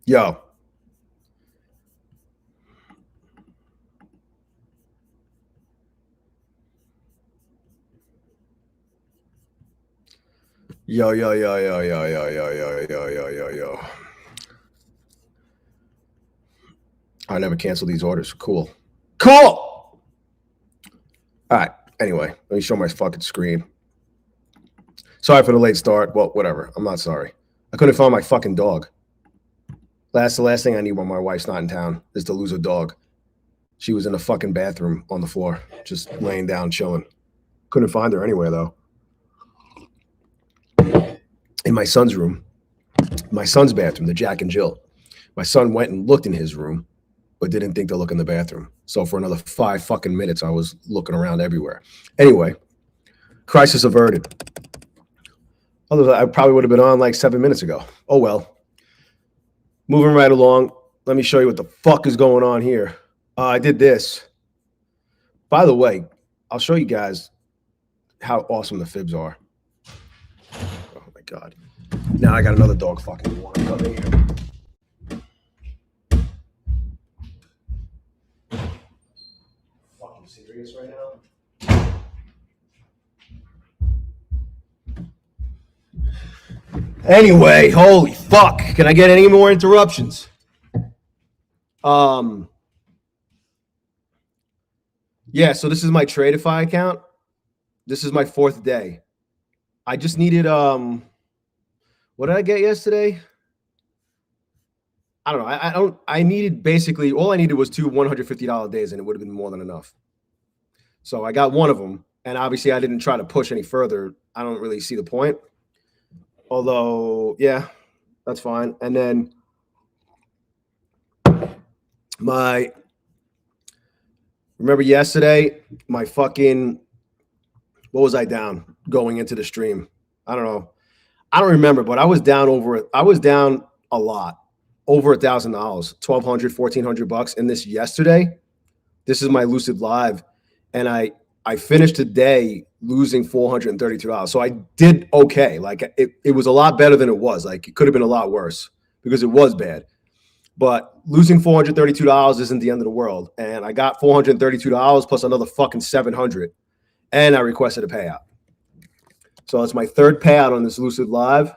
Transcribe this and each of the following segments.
Yo. Yo, yo, yo, yo, yo, yo, yo, yo, yo, yo, yo, yo. I never cancel these orders. Cool. Cool. All right. Anyway, let me show my fucking screen. Sorry for the late start. Well, whatever. I'm not sorry. I couldn't find my fucking dog. That's the last thing I need when my wife's not in town is to lose a dog. She was in the fucking bathroom on the floor, just laying down, chilling. Couldn't find her anywhere, though. In my son's room, my son's bathroom, the Jack and Jill. My son went and looked in his room, but didn't think to look in the bathroom. So for another 5 fucking minutes, I was looking around everywhere. Anyway, crisis averted. Otherwise, I probably would have been on like 7 minutes ago. Oh, well. Moving right along. Let me show you what the fuck is going on here. I did this. By the way, I'll show you guys how awesome the fibs are. Oh, my God. Now I got another dog fucking want to come in here. Fucking serious right now? Anyway, holy fuck. Can I get any more interruptions? Yeah, so this is my Tradeify account. This is my 4th day. I just needed what did I get yesterday? I don't know. I needed basically all I needed was 2 $150 days, and it would have been more than enough. So I got one of them, and obviously I didn't try to push any further. I don't really see the point. Although, yeah, that's fine. And then remember yesterday, my fucking, what was I down going into the stream? I don't know. I don't remember, but I was down a lot, over $1,000, $1,200, $1,400 in this yesterday. This is my Lucid Live. And I finished today losing $432. So I did okay. Like it was a lot better than it was. Like it could have been a lot worse because it was bad. But losing $432 isn't the end of the world. And I got $432 plus another fucking $700. And I requested a payout. So it's my 3rd payout on this Lucid Live.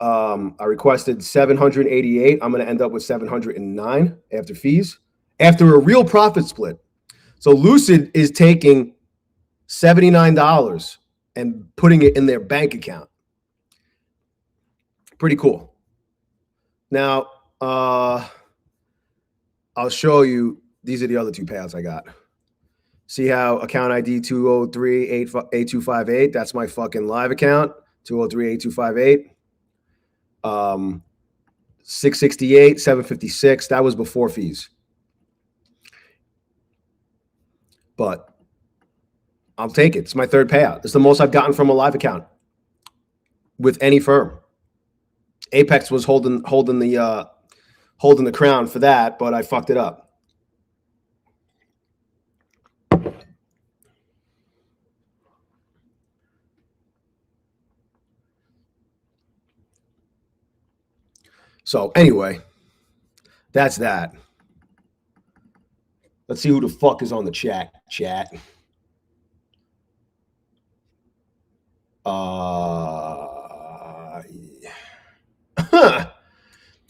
I requested $788. I'm going to end up with $709 after fees, after a real profit split. So Lucid is taking $79 and putting it in their bank account. Pretty cool. Now, I'll show you. These are the other 2 payouts I got. See how account ID 203-8258. That's my fucking live account. 203-8258. 668, 756. That was before fees. But I'll take it. It's my 3rd payout. It's the most I've gotten from a live account with any firm. Apex was holding the crown for that, but I fucked it up. So anyway, that's that. Let's see who the fuck is on the chat.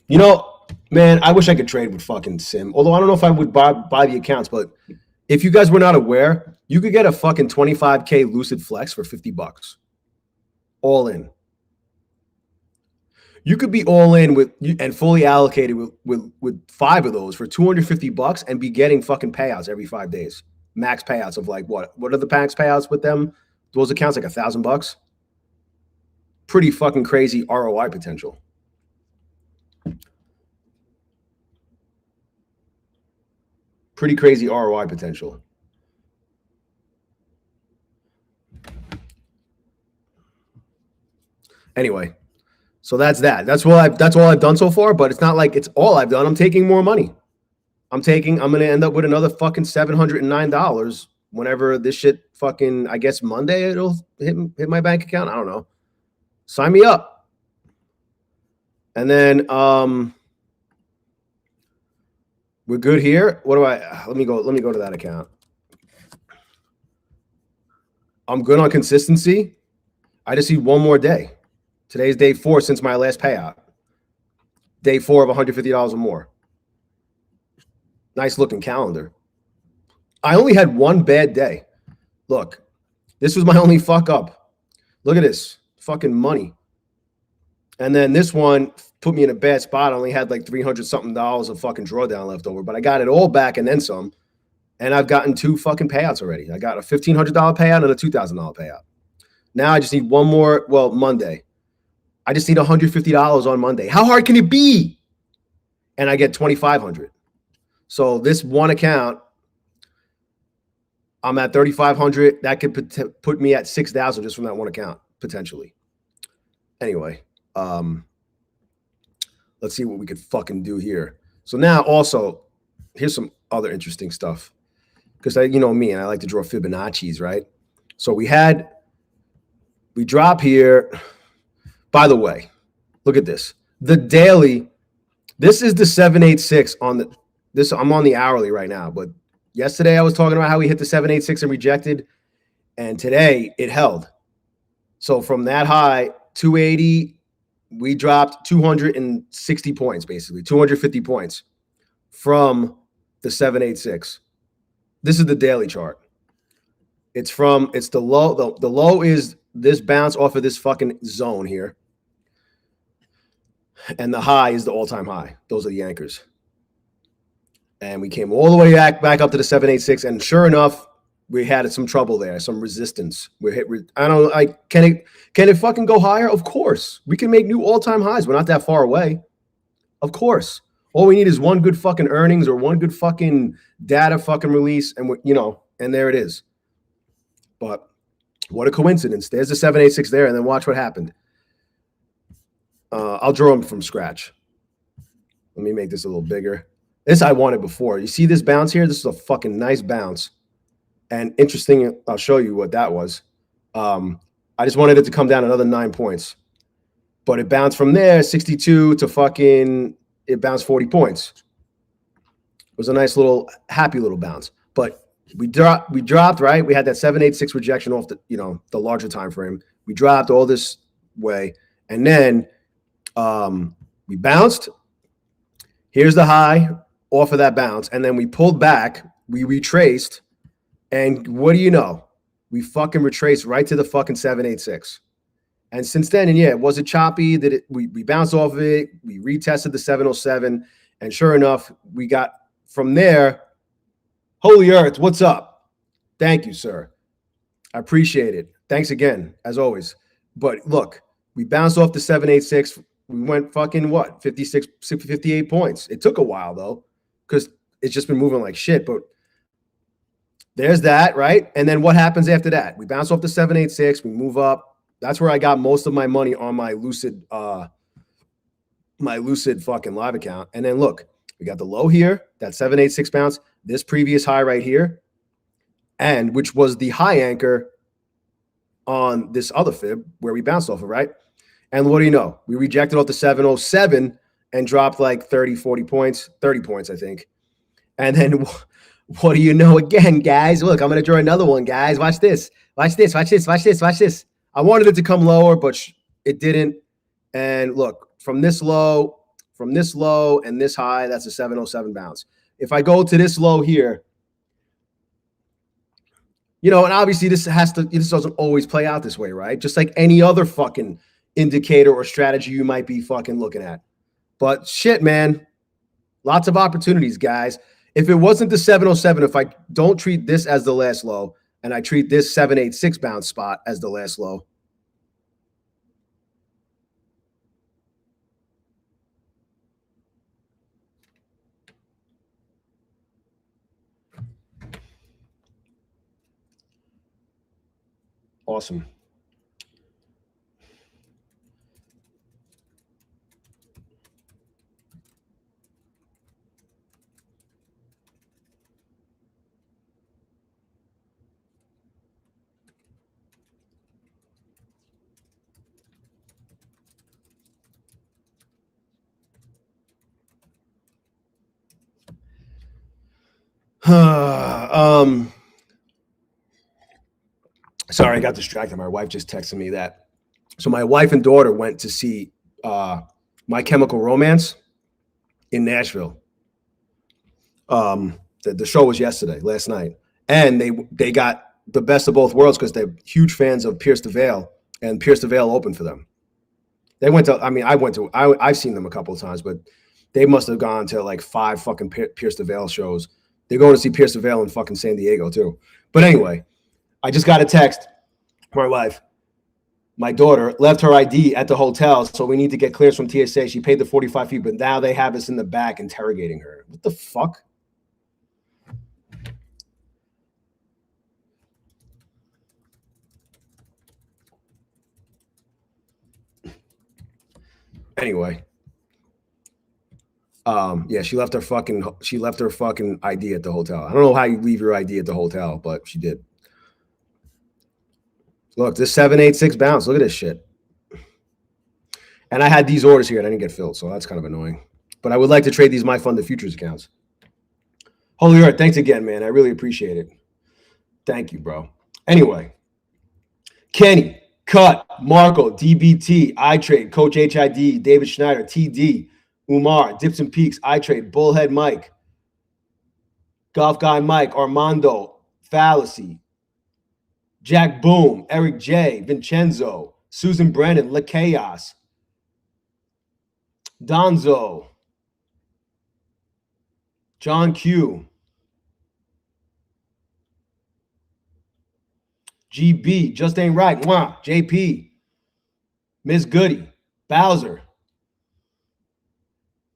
You know, man, I wish I could trade with fucking Sim. Although I don't know if I would buy the accounts, but if you guys were not aware, you could get a fucking 25K Lucid Flex for $50. All in. You could be all in with and fully allocated with 5 of those for $250 and be getting fucking payouts every 5 days. Max payouts of like what? What are the max payouts with them? Those accounts like $1,000. Pretty fucking crazy ROI potential. Pretty crazy ROI potential. Anyway, so that's that. That's all I've done so far, but it's not like it's all I've done. I'm taking more money. I'm going to end up with another fucking $709 whenever this shit fucking, I guess Monday it'll hit my bank account. I don't know. Sign me up. And then we're good here. What do I let me go to that account. I'm good on consistency. I just need one more day. Today's day 4 since my last payout. Day 4 of $150 or more. Nice looking calendar. I only had one bad day. Look, this was my only fuck up. Look at this. Fucking money. And then this one put me in a bad spot. I only had like 300 something dollars of fucking drawdown left over, but I got it all back and then some. And I've gotten 2 fucking payouts already. I got a $1,500 payout and a $2,000 payout. Now I just need one more. Well, Monday. I just need $150 on Monday. How hard can it be? And I get 2,500. So this one account, I'm at 3,500. That could put me at 6,000 just from that one account potentially. Anyway, let's see what we could fucking do here. So now also, here's some other interesting stuff because you know me and I like to draw Fibonacci's, right? So we drop here. By the way, look at this. The daily, this is the 786 on this. I'm on the hourly right now, but yesterday I was talking about how we hit the 786 and rejected, and today it held. So from that high, 280, we dropped 260 points, basically 250 points from the 786. This is the daily chart. It's the low. The low is this bounce off of this fucking zone here. And the high is the all-time high. Those are the anchors. And we came all the way back up to the 786. And sure enough, we had some trouble there, some resistance. We hit. Can it fucking go higher? Of course. We can make new all-time highs. We're not that far away. Of course. All we need is one good fucking earnings or one good fucking data fucking release, and and there it is. But what a coincidence. There's the 786 there, and then watch what happened. I'll draw them from scratch. Let me make this a little bigger. This I wanted before. You see this bounce here? This is a fucking nice bounce. And interesting, I'll show you what that was. I just wanted it to come down another 9 points. But it bounced from there, 62 to fucking, it bounced 40 points. It was a nice little, happy little bounce. But we dropped, right? We had that 786 rejection off the larger time frame. We dropped all this way. And then we bounced. Here's the high off of that bounce. And then we pulled back. We retraced. And what do you know? We fucking retraced right to the fucking 786. And since then, and yeah, was it choppy? We bounced off of it. We retested the 707. And sure enough, we got from there. Holy Earth, what's up? Thank you, sir. I appreciate it. Thanks again, as always. But look, we bounced off the 786. We went fucking what? 56, 58 points. It took a while though, because it's just been moving like shit. But there's that, right? And then what happens after that? We bounce off the 786. We move up. That's where I got most of my money on my Lucid fucking live account. And then look, we got the low here, that 786 bounce, this previous high right here, and which was the high anchor on this other fib where we bounced off of, right? And what do you know? We rejected off the 707 and dropped like 30 points, I think. And then what do you know again, guys? Look, I'm going to draw another one, guys. Watch this. Watch this. Watch this. Watch this. Watch this. I wanted it to come lower, but it didn't. And look, from this low and this high, that's a 707 bounce. If I go to this low here, and obviously this doesn't always play out this way, right? Just like any other fucking indicator or strategy you might be fucking looking at. But shit, man, lots of opportunities, guys. If it wasn't the 707, if I don't treat this as the last low and I treat this 786 bounce spot as the last low, awesome. Sorry, I got distracted. My wife just texted me that. So my wife and daughter went to see My Chemical Romance in Nashville. The show was last night, and they got the best of both worlds because they're huge fans of Pierce the Veil, and Pierce the Veil opened for them. They went to. I mean, I've seen them a couple of times, but they must have gone to like 5 fucking Pierce the Veil shows. They're going to see Pierce the Veil in fucking San Diego too. But anyway, I just got a text from my wife. My daughter left her ID at the hotel, so we need to get clearance from TSA. She paid the 45 feet, but now they have us in the back interrogating her. What the fuck? Anyway, yeah, she left her fucking ID at the hotel. I don't know how you leave your ID at the hotel, but she did. Look, this 786 bounce. Look at this shit. And I had these orders here and I didn't get filled, so that's kind of annoying. But I would like to trade these My Funded Futures accounts. Holy Earth, thanks again, man. I really appreciate it. Thank you, bro. Anyway, Kenny, Cut, Marco, DBT, iTrade, Coach HID, David Schneider, TD, Umar, Dips and Peaks, iTrade, Bullhead Mike, Golf Guy Mike, Armando, Fallacy, Jack Boom, Eric J, Vincenzo, Susan Brennan, La Chaos, Donzo, John Q, GB, Just Ain't Right, Mwah, JP, Miss Goody, Bowser.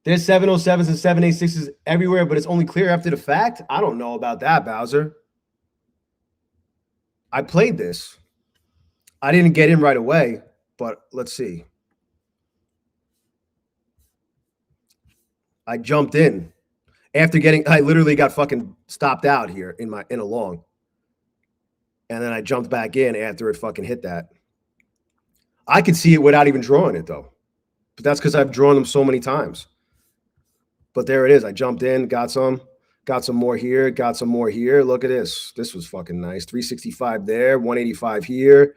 There's 707s and 786s everywhere, but it's only clear after the fact? I don't know about that, Bowser. I played this. I didn't get in right away, but let's see. I jumped in after I literally got fucking stopped out here in a long. And then I jumped back in after it fucking hit that. I could see it without even drawing it though. But that's because I've drawn them so many times. But there it is. I jumped in, got some more here, got some more here. Look at this. This was fucking nice. 365 there, 185 here.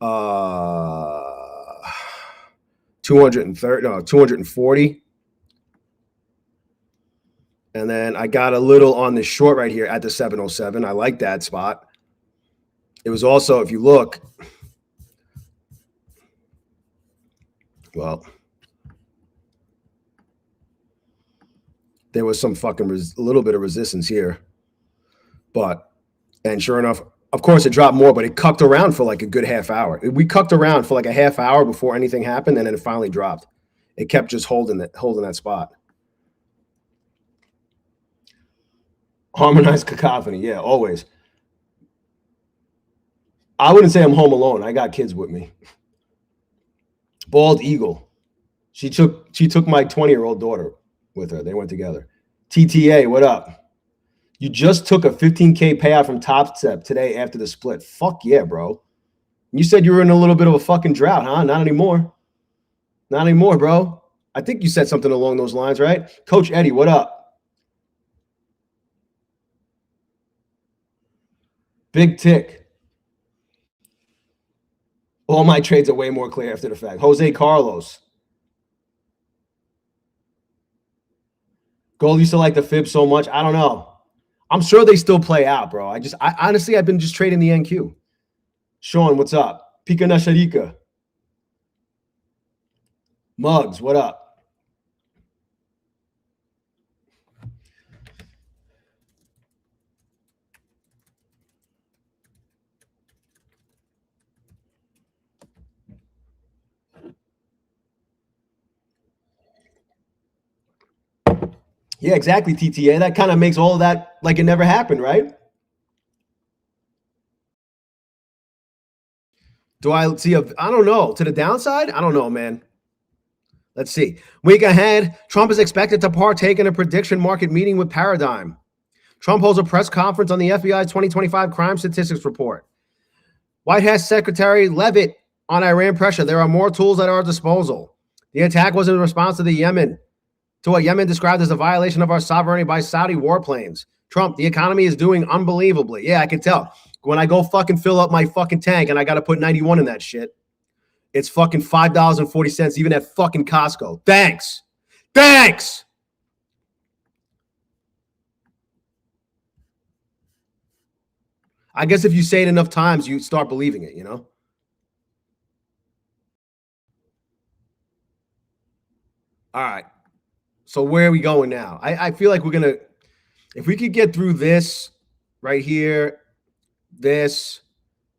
240. And then I got a little on the short right here at the 707. I like that spot. It was also, if you look, well, there was some fucking a little bit of resistance here. And sure enough, of course, it dropped more, but it cucked around for like a good half hour. We cucked around for like a half hour before anything happened, and then it finally dropped. It kept just holding that spot. Harmonized cacophony, yeah, always. I wouldn't say I'm home alone. I got kids with me. Bald Eagle. She took my 20-year-old daughter with her. They went together. TTA, what up? You just took a 15K payout from Top Step today after the split. Fuck yeah, bro. You said you were in a little bit of a fucking drought, huh? Not anymore. Not anymore, bro. I think you said something along those lines, right? Coach Eddie, what up? Big Tick. All my trades are way more clear after the fact. Jose Carlos. Gold used to like the fib so much. I don't know. I'm sure they still play out, bro. I honestly, I've been just trading the NQ. Sean, what's up? Pika Nasharika. Muggs, what up? Yeah, exactly, TTA. That kind of makes all of that like it never happened, right? Do I see I don't know. To the downside? I don't know, man. Let's see. Week ahead, Trump is expected to partake in a prediction market meeting with Paradigm. Trump holds a press conference on the FBI's 2025 crime statistics report. White House Secretary Leavitt on Iran pressure. There are more tools at our disposal. The attack was in response to what Yemen described as a violation of our sovereignty by Saudi warplanes. Trump, the economy is doing unbelievably. Yeah, I can tell. When I go fucking fill up my fucking tank and I got to put 91 in that shit, it's fucking $5.40 even at fucking Costco. Thanks. Thanks. I guess if you say it enough times, you start believing it, you know? All right. So where are we going now? I feel like we're going to, if we could get through this right here, this,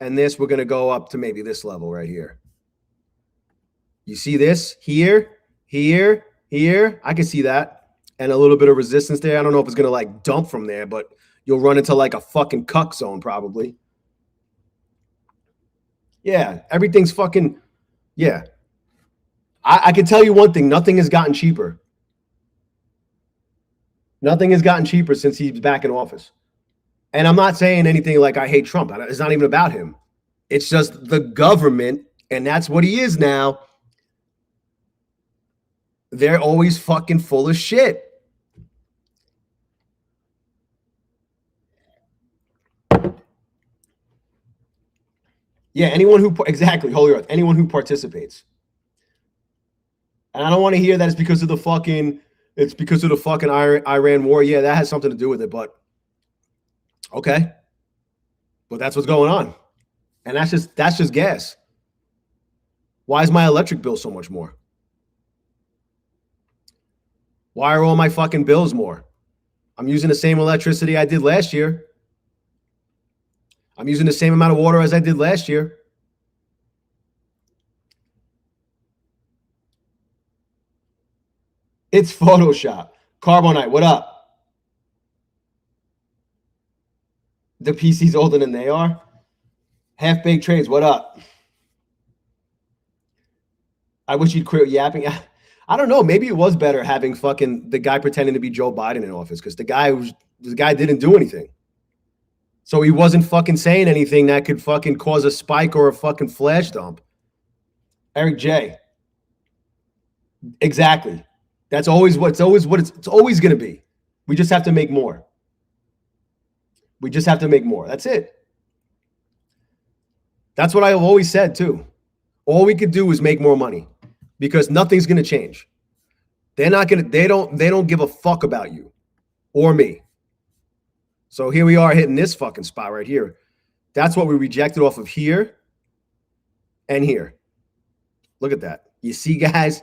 and this, we're going to go up to maybe this level right here. You see this here, here, here. I can see that. And a little bit of resistance there. I don't know if it's going to like dump from there, but you'll run into like a fucking cuck zone probably. Yeah, everything's fucking, yeah. I can tell you one thing. Nothing has gotten cheaper. Nothing has gotten cheaper since he's back in office. And I'm not saying anything like I hate Trump. It's not even about him. It's just the government, and that's what he is now. They're always fucking full of shit. Yeah, anyone who, exactly, Holy Earth, anyone who participates. And I don't want to hear that it's because of the fucking Iran war. Yeah, that has something to do with it, but okay. But that's what's going on. And that's just gas. Why is my electric bill so much more? Why are all my fucking bills more? I'm using the same electricity I did last year. I'm using the same amount of water as I did last year. It's Photoshop. Carbonite, what up? The PC's older than they are. Half-baked trades, what up? I wish you'd quit yapping. I don't know. Maybe it was better having fucking the guy pretending to be Joe Biden in office because the guy didn't do anything. So he wasn't fucking saying anything that could fucking cause a spike or a fucking flash dump. Eric J. Exactly. That's always what it's always going to be. We just have to make more. We just have to make more. That's it. That's what I've always said too. All we could do is make more money because nothing's going to change. They don't give a fuck about you or me. So here we are hitting this fucking spot right here. That's what we rejected off of here and here. Look at that. You see, guys?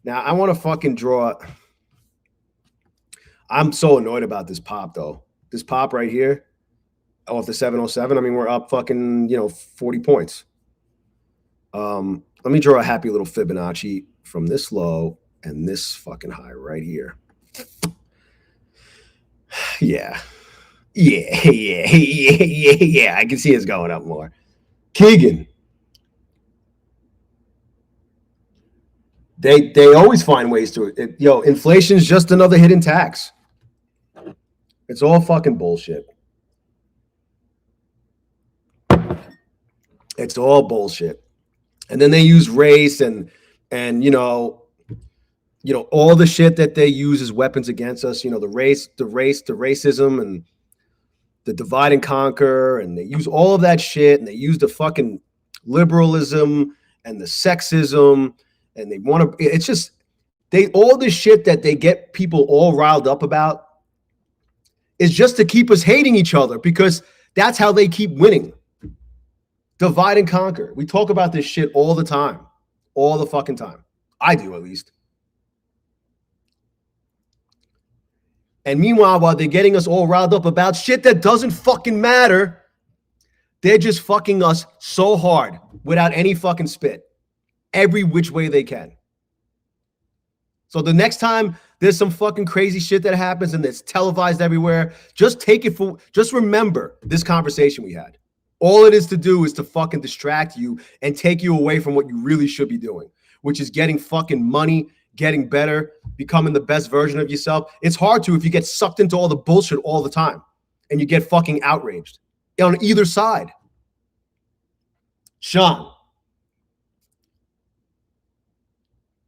Now, I want to fucking draw. I'm so annoyed about this pop, though. This pop right here off the 707. I mean, we're up fucking, 40 points. Let me draw a happy little Fibonacci from this low and this fucking high right here. Yeah. Yeah. I can see it's going up more. Keegan. They always find ways to it. Inflation's just another hidden tax. It's all fucking bullshit. It's all bullshit. And then they use race and all the shit that they use as weapons against us, the racism and the divide and conquer, and they use all of that shit, and they use the fucking liberalism and the sexism, and they want to, it's just, all this shit that they get people all riled up about is just to keep us hating each other because that's how they keep winning. Divide and conquer. We talk about this shit all the time. All the fucking time. I do, at least. And meanwhile, while they're getting us all riled up about shit that doesn't fucking matter, they're just fucking us so hard without any fucking spit. Every which way they can. So the next time there's some fucking crazy shit that happens and it's televised everywhere, just remember this conversation we had. All it is to do is to fucking distract you and take you away from what you really should be doing, which is getting fucking money, getting better, becoming the best version of yourself. It's hard to if you get sucked into all the bullshit all the time and you get fucking outraged on either side. Sean,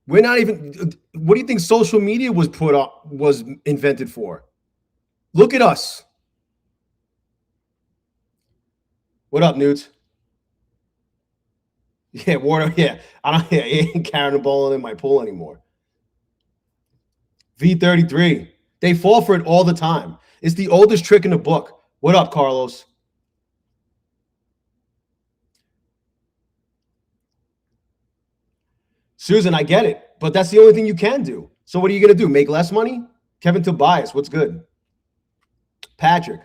we're not even, what do you think social media was invented for? Look at us. What up, Newt? Yeah, water. Yeah, I ain't carrying a ball in my pool anymore. V33. They fall for it all the time. It's the oldest trick in the book. What up, Carlos? Susan, I get it, but that's the only thing you can do. So what are you going to do? Make less money? Kevin Tobias, what's good? Patrick,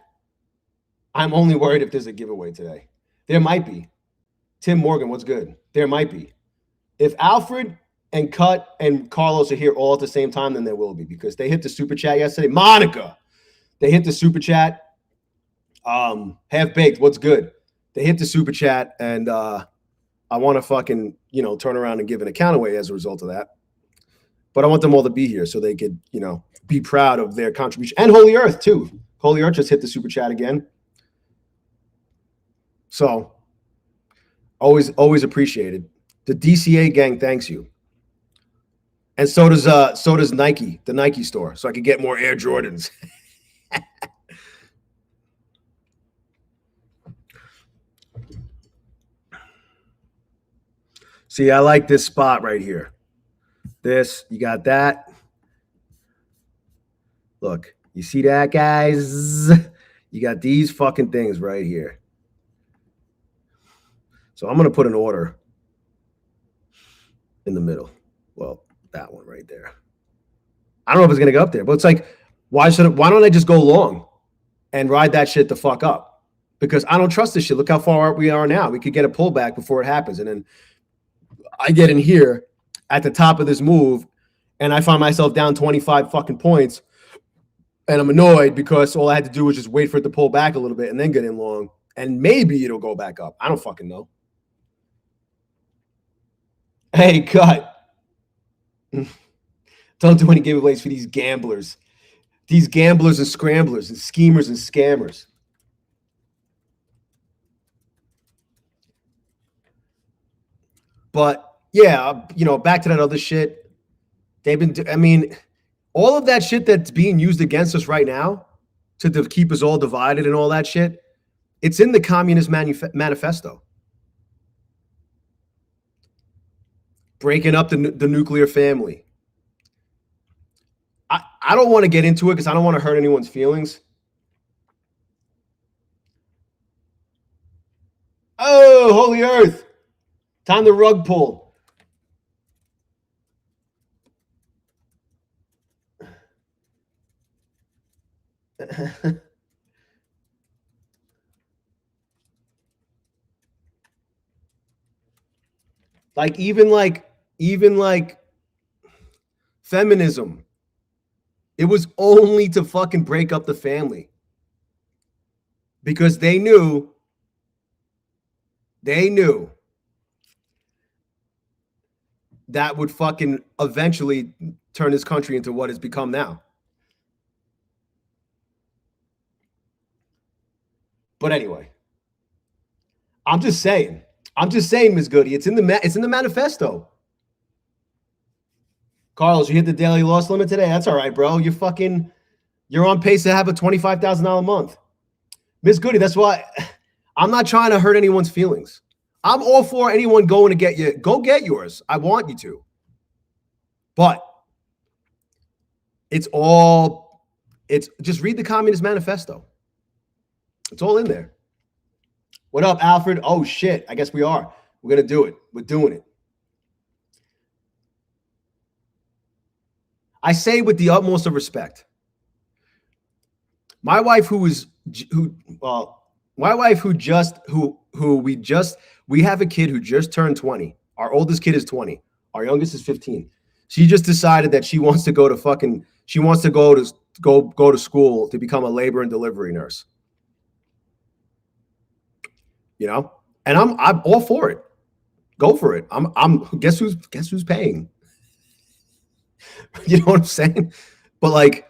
I'm only worried if there's a giveaway today. There might be. Tim Morgan, what's good? There might be. If Alfred and Cut and Carlos are here all at the same time, then there will be, because they hit the super chat yesterday. Monica, they hit the super chat. Half Baked, what's good? They hit the super chat, and I want to fucking, turn around and give an account away as a result of that. But I want them all to be here so they could, be proud of their contribution. And Holy Earth, too. Holy Earth just hit the super chat again. So, always appreciated. The DCA gang thanks you. And so does Nike, the Nike store, so I could get more Air Jordans. See, I like this spot right here. This, you got that. Look, you see that, guys? You got these fucking things right here. So I'm going to put an order in the middle. Well, that one right there. I don't know if it's going to go up there, but it's like, why don't I just go long and ride that shit the fuck up? Because I don't trust this shit. Look how far we are now. We could get a pullback before it happens. And then I get in here at the top of this move and I find myself down 25 fucking points and I'm annoyed because all I had to do was just wait for it to pull back a little bit and then get in long and maybe it'll go back up. I don't fucking know. Hey, Cut. Don't do any giveaways for these gamblers. These gamblers and scramblers and schemers and scammers. But yeah, back to that other shit. They've been, all of that shit that's being used against us right now to keep us all divided and all that shit, it's in the Communist Manifesto. Breaking up the nuclear family. I don't want to get into it because I don't want to hurt anyone's feelings. Oh, Holy Earth. Time to rug pull. even like feminism, it was only to fucking break up the family because they knew that would fucking eventually turn this country into what it's become now. But anyway, I'm just saying, Ms. Goody, it's in the manifesto. Carlos, you hit the daily loss limit today. That's all right, bro. You're on pace to have a $25,000 month. Ms. Goody, that's why I'm not trying to hurt anyone's feelings. I'm all for anyone going to get you. Go get yours. I want you to. But it's just read the Communist Manifesto. It's all in there. What up, Alfred? Oh, shit. I guess we are. We're going to do it. We're doing it. I say with the utmost of respect. My wife, we have a kid who just turned 20. Our oldest kid is 20. Our youngest is 15. She just decided that she wants to go to school to become a labor and delivery nurse. And I'm all for it. Go for it. Guess who's paying? You know what I'm saying? But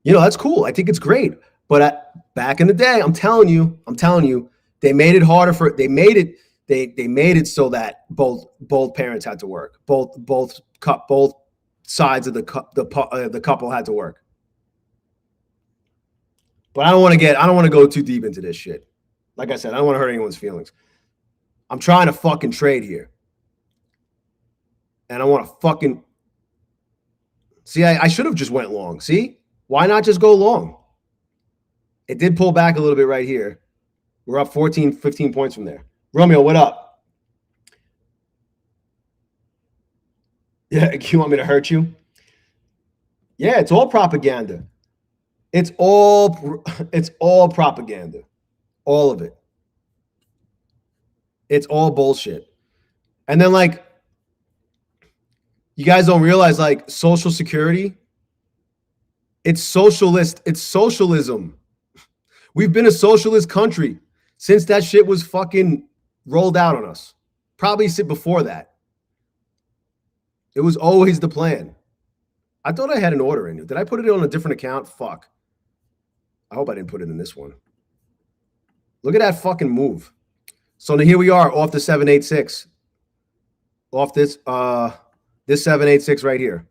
that's cool. I think it's great. But back in the day, I'm telling you, they made it harder they made it so that both parents had to work. Both sides of the couple had to work. But I don't want to go too deep into this shit. Like I said, I don't want to hurt anyone's feelings. I'm trying to fucking trade here. And I want to fucking see. I should have just went long. See? Why not just go long? It did pull back a little bit right here. We're up 14, 15 points from there. Romeo, what up? Yeah, you want me to hurt you? Yeah, it's all propaganda. It's all propaganda. All of it. It's all bullshit. And then like you guys don't realize like Social Security, it's socialist, it's socialism. We've been a socialist country since that shit was fucking rolled out on us. Probably before that. It was always the plan. I thought I had an order in. Did I put it on a different account? Fuck. I hope I didn't put it in this one. Look at that fucking move. So here we are off the 786. Off this 786 right here.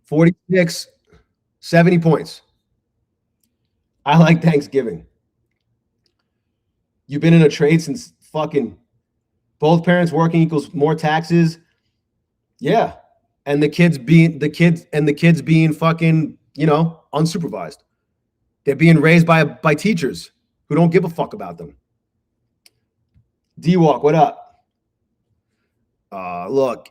46, 70 points. I like Thanksgiving. You've been in a trade since fucking both parents working equals more taxes. Yeah. And the kids being fucking, unsupervised. They're being raised by teachers who don't give a fuck about them. D-Walk, what up? Look.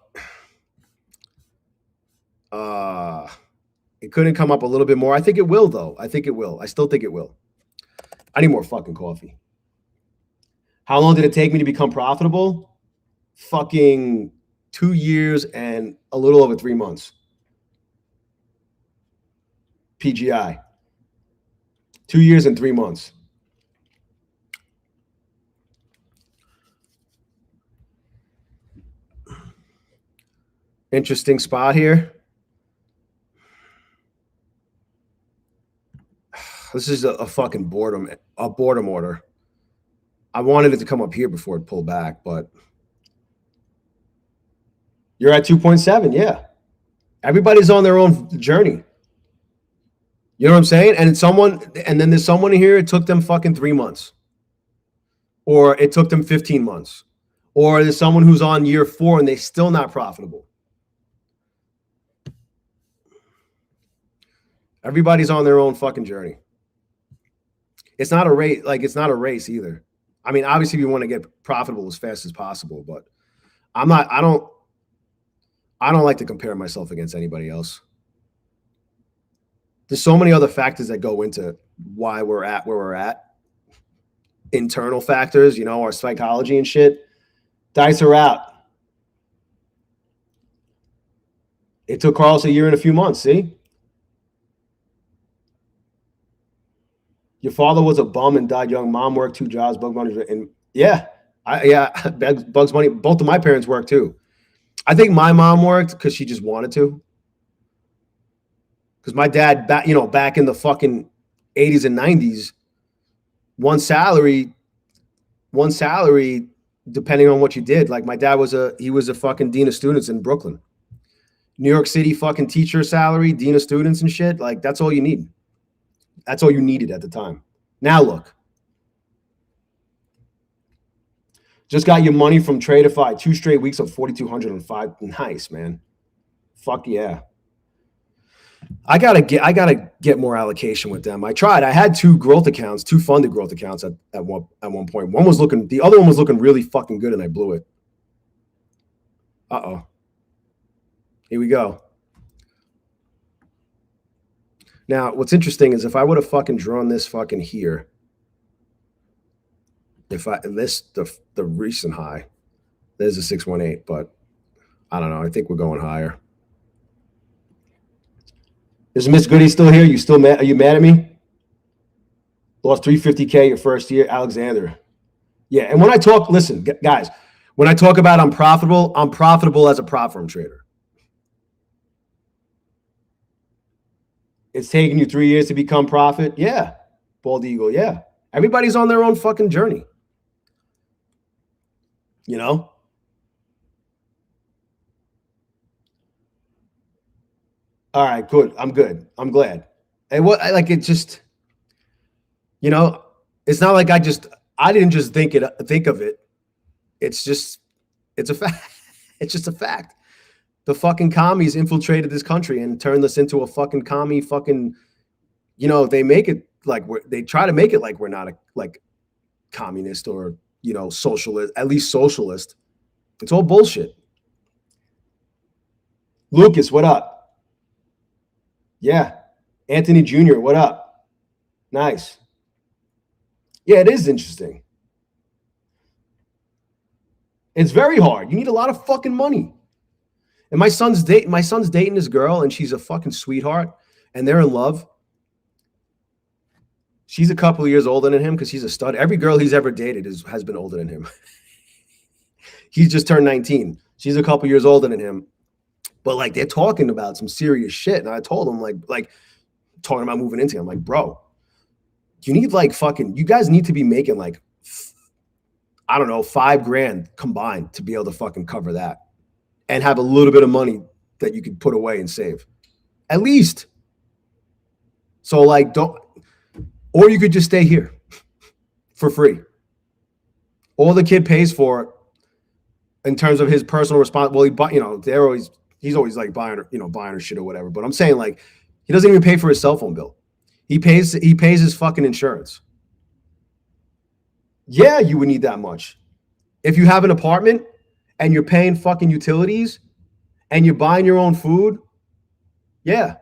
It couldn't come up a little bit more. I think it will, though. I think it will. I still think it will. I need more fucking coffee. How long did it take me to become profitable? Fucking 2 years and a little over 3 months. PGI. 2 years and 3 months. Interesting spot here. This is a fucking boredom order. I wanted it to come up here before it pulled back, but you're at 2.7. Yeah. Everybody's on their own journey. You know what I'm saying? And then there's someone here, it took them fucking 3 months. Or it took them 15 months. Or there's someone who's on year 4 and they're still not profitable. Everybody's on their own fucking journey. It's not a race. It's not a race either. I mean, obviously we want to get profitable as fast as possible, but I don't like to compare myself against anybody else. There's so many other factors that go into why we're at where we're at. Internal factors, our psychology and shit. Dice are out. It took Carlos a year and a few months, see? Your father was a bum and died young. Mom worked 2 jobs. Bugs Bunny, and Bugs Bunny. Both of my parents worked too. I think my mom worked because she just wanted to. Because my dad, back in the fucking 80s and 90s, one salary, depending on what you did. Like my dad was a fucking dean of students in Brooklyn. New York City fucking teacher salary, dean of students and shit. Like that's all you need. That's all you needed at the time. Now look. Just got your money from Tradeify. 2 straight weeks of 4,205. Nice, man. Fuck yeah. I gotta get more allocation with them. I tried. I had 2 funded growth accounts at one point. The other one was looking really fucking good, and I blew it. Uh-oh. Here we go. Now, what's interesting is if I would have fucking drawn this fucking here, the recent high, there's a 618, but I don't know. I think we're going higher. Is Miss Goody still here? You still mad? Are you mad at me? Lost $350K your first year, Alexander. Yeah, and when I talk, listen, guys, when I talk about I'm profitable as a prop firm trader. It's taking you 3 years to become profit. Yeah. Bald Eagle. Yeah. Everybody's on their own fucking journey. All right, good. I'm good. I'm glad. And it just, It's not like I didn't just think of it. It's a fact. It's just a fact. The fucking commies infiltrated this country and turned us into a fucking commie fucking, they make it like they try to make it like we're not a like communist or, socialist, at least socialist. It's all bullshit. Lucas, what up? Yeah. Anthony Jr., what up? Nice. Yeah, it is interesting. It's very hard. You need a lot of fucking money. And my son's dating this girl, and she's a fucking sweetheart, and they're in love. She's a couple of years older than him because he's a stud. Every girl he's ever dated has been older than him. He's just turned 19. She's a couple years older than him. But like they're talking about some serious shit. And I told him, like talking about moving into him. I'm like, bro, you need you guys need to be making like, I don't know, $5,000 combined to be able to fucking cover that and have a little bit of money that you could put away and save. At least. So or you could just stay here for free. All the kid pays for in terms of his personal response. Well, he's always like buying her shit or whatever. But I'm saying like he doesn't even pay for his cell phone bill. He pays his fucking insurance. Yeah, you would need that much. If you have an apartment and you're paying fucking utilities and you're buying your own food, yeah.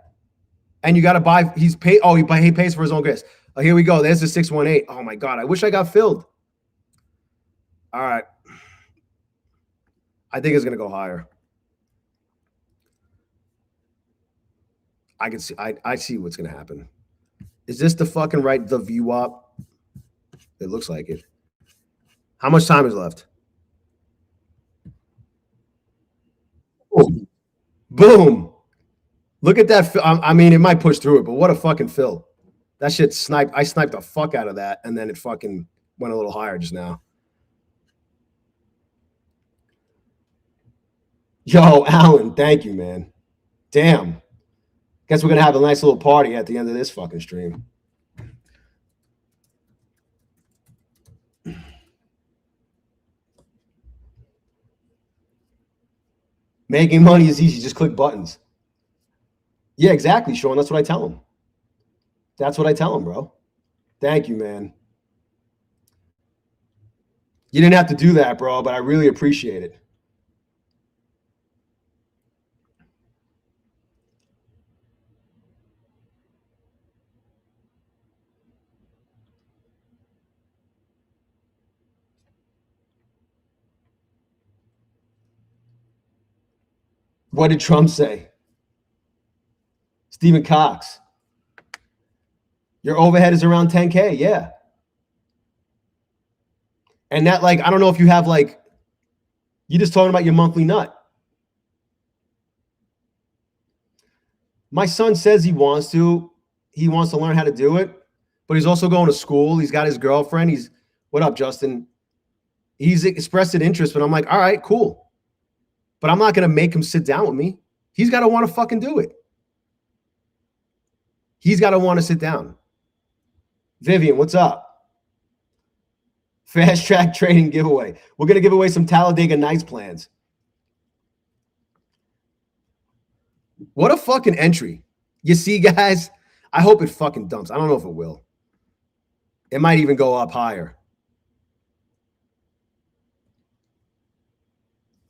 And you got to buy, he pays for his own gas. Oh, here we go. There's the 618. Oh my God. I wish I got filled. All right. I think it's going to go higher. I can see, I see what's going to happen. Is this the fucking the VWAP? It looks like it. How much time is left? Boom. Look at that. I mean, it might push through it, but what a fucking fill. That shit sniped. I sniped the fuck out of that, and then it fucking went a little higher just now. Yo, Alan, thank you, man. Damn. Guess we're going to have a nice little party at the end of this fucking stream. Making money is easy. Just click buttons. Yeah, exactly, Sean. That's what I tell him. That's what I tell him, bro. Thank you, man. You didn't have to do that, bro, but I really appreciate it. What did Trump say? Stephen Cox. Your overhead is around 10K. Yeah. And that, I don't know if you have, you're just talking about your monthly nut. My son says he wants to learn how to do it, but he's also going to school. He's got his girlfriend. What up, Justin? He's expressed an interest, but I'm like, all right, cool. But I'm not going to make him sit down with me. He's got to want to fucking do it. He's got to want to sit down. Vivian, what's up? Fast track trading giveaway. We're going to give away some Talladega Nights plans. What a fucking entry. You see, guys? I hope it fucking dumps. I don't know if it will. It might even go up higher.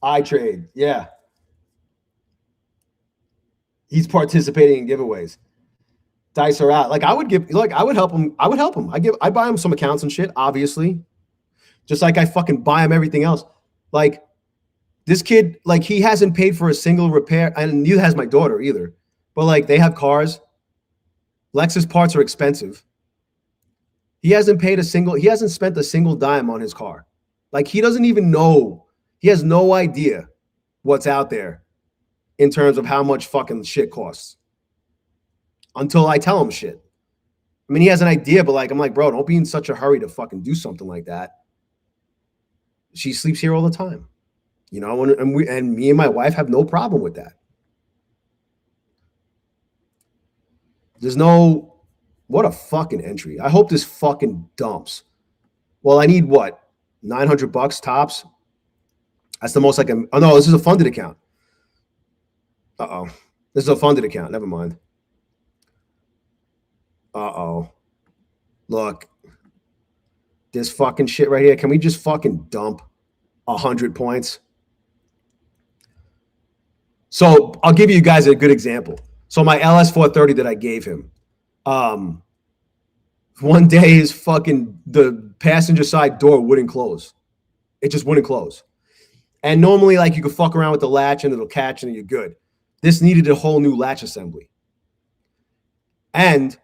iTrade, yeah. He's participating in giveaways. Dice are out. I would help him. I buy him some accounts and shit, obviously. Just like I fucking buy him everything else. This kid, he hasn't paid for a single repair, and neither has my daughter either. But they have cars. Lexus parts are expensive. He hasn't spent a single dime on his car. He doesn't even know. He has no idea what's out there in terms of how much fucking shit costs. Until I tell him shit. I mean, he has an idea, but I'm like, bro, don't be in such a hurry to fucking do something like that. She sleeps here all the time. And me and my wife have no problem with that. There's no What a fucking entry. I hope this fucking dumps. Well, I need what? $900 tops? That's the most I can. Oh, no, this is a funded account. Uh-oh. This is a funded account. Never mind. Uh-oh. Look. This fucking shit right here. Can we just fucking dump 100 points? So I'll give you guys a good example. So my LS430 that I gave him, one day his fucking the passenger side door wouldn't close. It just wouldn't close. And normally, like, you could fuck around with the latch and it'll catch and you're good. This needed a whole new latch assembly. And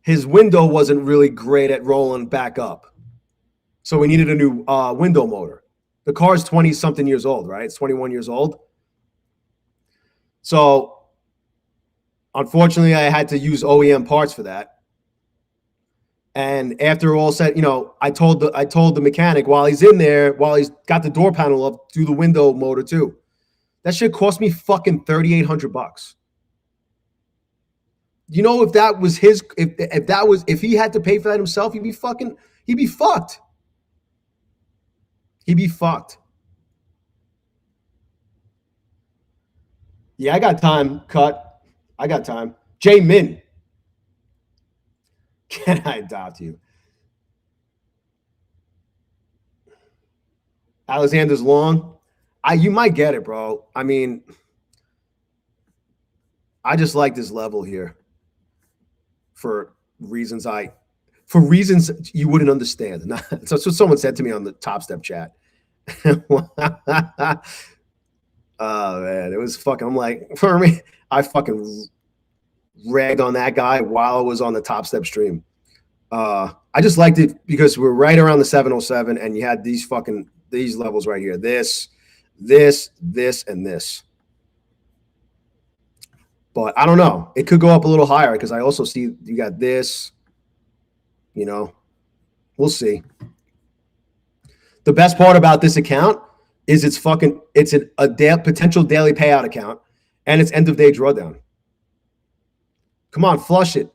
his window wasn't really great at rolling back up. So we needed a new window motor. The car's 20-something years old, right? It's 21 years old. So unfortunately, I had to use OEM parts for that. And after all said, I told the mechanic while he's in there, while he's got the door panel up, do the window motor too. That shit cost me fucking $3,800. If that was his, if he had to pay for that himself, he'd be fucked. He'd be fucked. Yeah, I got time. Cut. I got time. J Min. Can I adopt you? Alexander's long. You might get it, bro. I mean, I just like this level here for reasons you wouldn't understand. That's what someone said to me on the Top Step chat. Oh man, it was fucking. I'm like, for me, I fucking ragged on that guy while I was on the Top Step stream. I just liked it because we're right around the 707, and you had these levels right here. This, and this. But I don't know. It could go up a little higher because I also see you got this. We'll see. The best part about this account is it's a potential daily payout account, and it's end of day drawdown. Come on, flush it.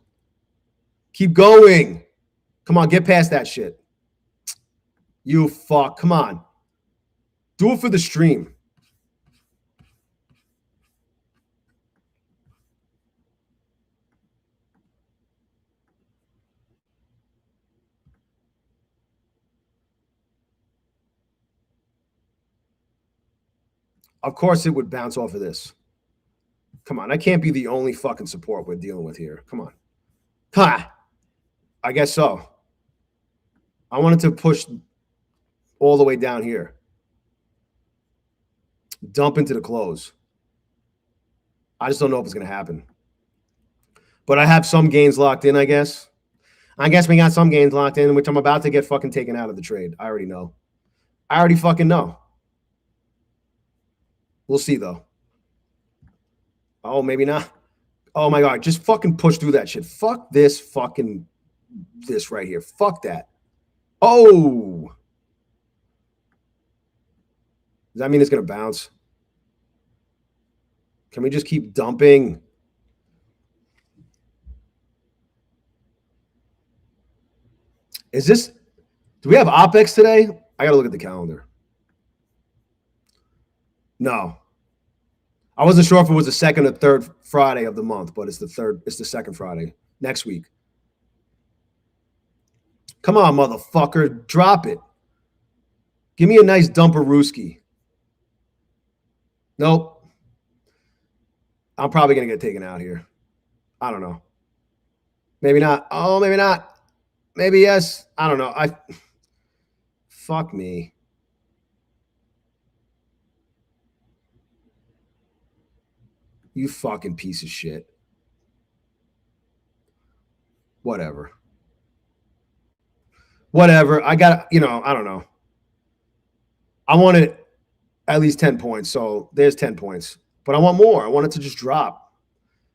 Keep going. Come on, get past that shit. You fuck. Come on. Do it for the stream. Of course it would bounce off of this. Come on. I can't be the only fucking support we're dealing with here. Come on. Ha! I guess so. I wanted to push all the way down here. Dump into the close. I just don't know if it's going to happen. But I have some gains locked in, I guess. I guess we got some gains locked in, which I'm about to get fucking taken out of the trade. I already know. I already fucking know. We'll see, though. Oh, maybe not. Oh, my God. Just fucking push through that shit. Fuck this fucking this right here. Fuck that. Oh. Does that mean it's going to bounce? Can we just keep dumping? Do we have OPEX today? I got to look at the calendar. No. I wasn't sure if it was the second or third Friday of the month, but it's the second Friday next week. Come on, motherfucker. Drop it. Give me a nice dumper Rooski. Nope. I'm probably going to get taken out here. I don't know. Maybe not. Oh, maybe not. Maybe yes. I don't know. Fuck me. You fucking piece of shit. Whatever. I got, I don't know. I wanted at least 10 points. So there's 10 points. But I want more. I want it to just drop.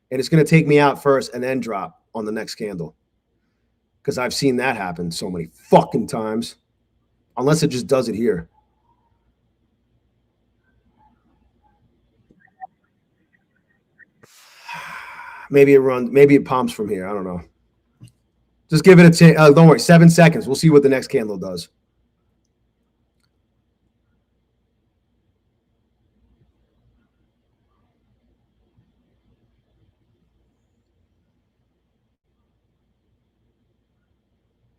And it's going to take me out first and then drop on the next candle. Because I've seen that happen so many fucking times. Unless it just does it here. Maybe it pumps from here. I don't know. Just give it a don't worry, 7 seconds. We'll see what the next candle does.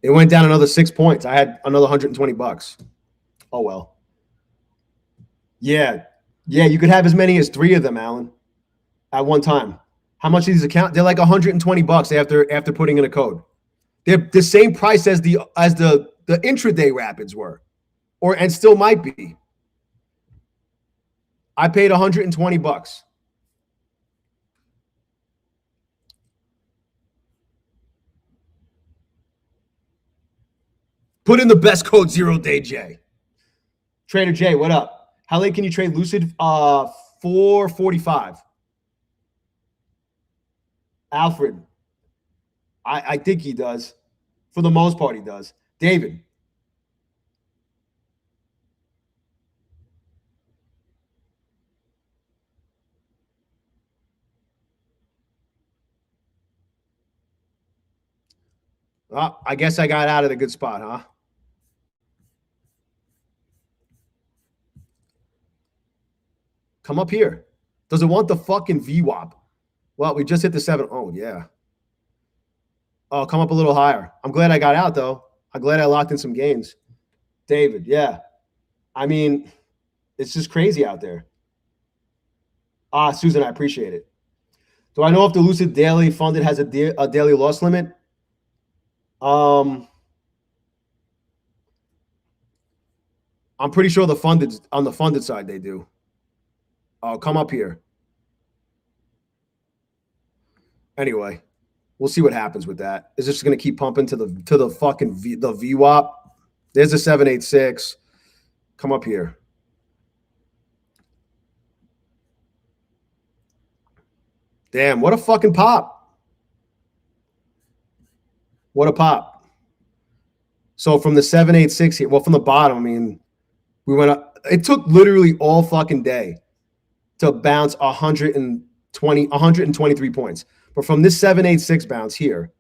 It went down another 6 points. I had another $120. Oh well. Yeah. Yeah, you could have as many as 3 of them, Alan, at one time. How much are these accounts? They're like $120 after putting in a code. They're the same price as the intraday rapids were, and still might be. I paid $120. Put in the best code 0DayJ. Trader J, what up? How late can you trade Lucid? 4:45. Alfred, I think he does. For the most part, he does. David. I guess I got out of the good spot, huh? Come up here. Does it want the fucking VWAP? Well, we just hit the 7. Oh, yeah. Oh, come up a little higher. I'm glad I got out, though. I'm glad I locked in some gains. David, yeah. I mean, it's just crazy out there. Susan, I appreciate it. Do I know if the Lucid Daily Funded has a daily loss limit? I'm pretty sure on the funded side they do. Oh, come up here. Anyway, we'll see what happens with that. Is this going to keep pumping to the fucking the VWAP? There's a 786. Come up here. Damn, what a fucking pop. What a pop. So from the 786 here, well, from the bottom, I mean, we went up. It took literally all fucking day to bounce 123 points. But from this 786 bounce here,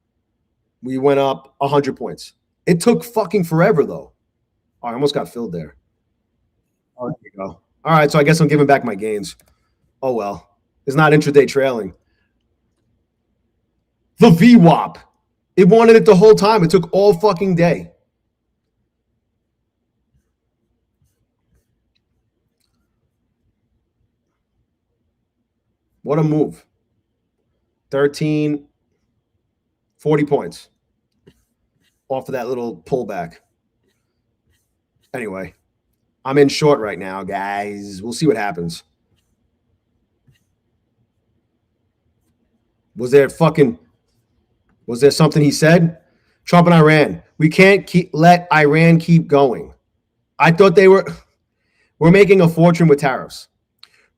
we went up 100 points. It took fucking forever, though. Oh, I almost got filled there. Oh, there you go. All right, so I guess I'm giving back my gains. Oh, well. It's not intraday trailing. The VWAP. It wanted it the whole time. It took all fucking day. What a move. 13, 40 points off of that little pullback. Anyway, I'm in short right now, guys. We'll see what happens. Was there something he said? Trump and Iran. We can't let Iran keep going. I thought we're making a fortune with tariffs.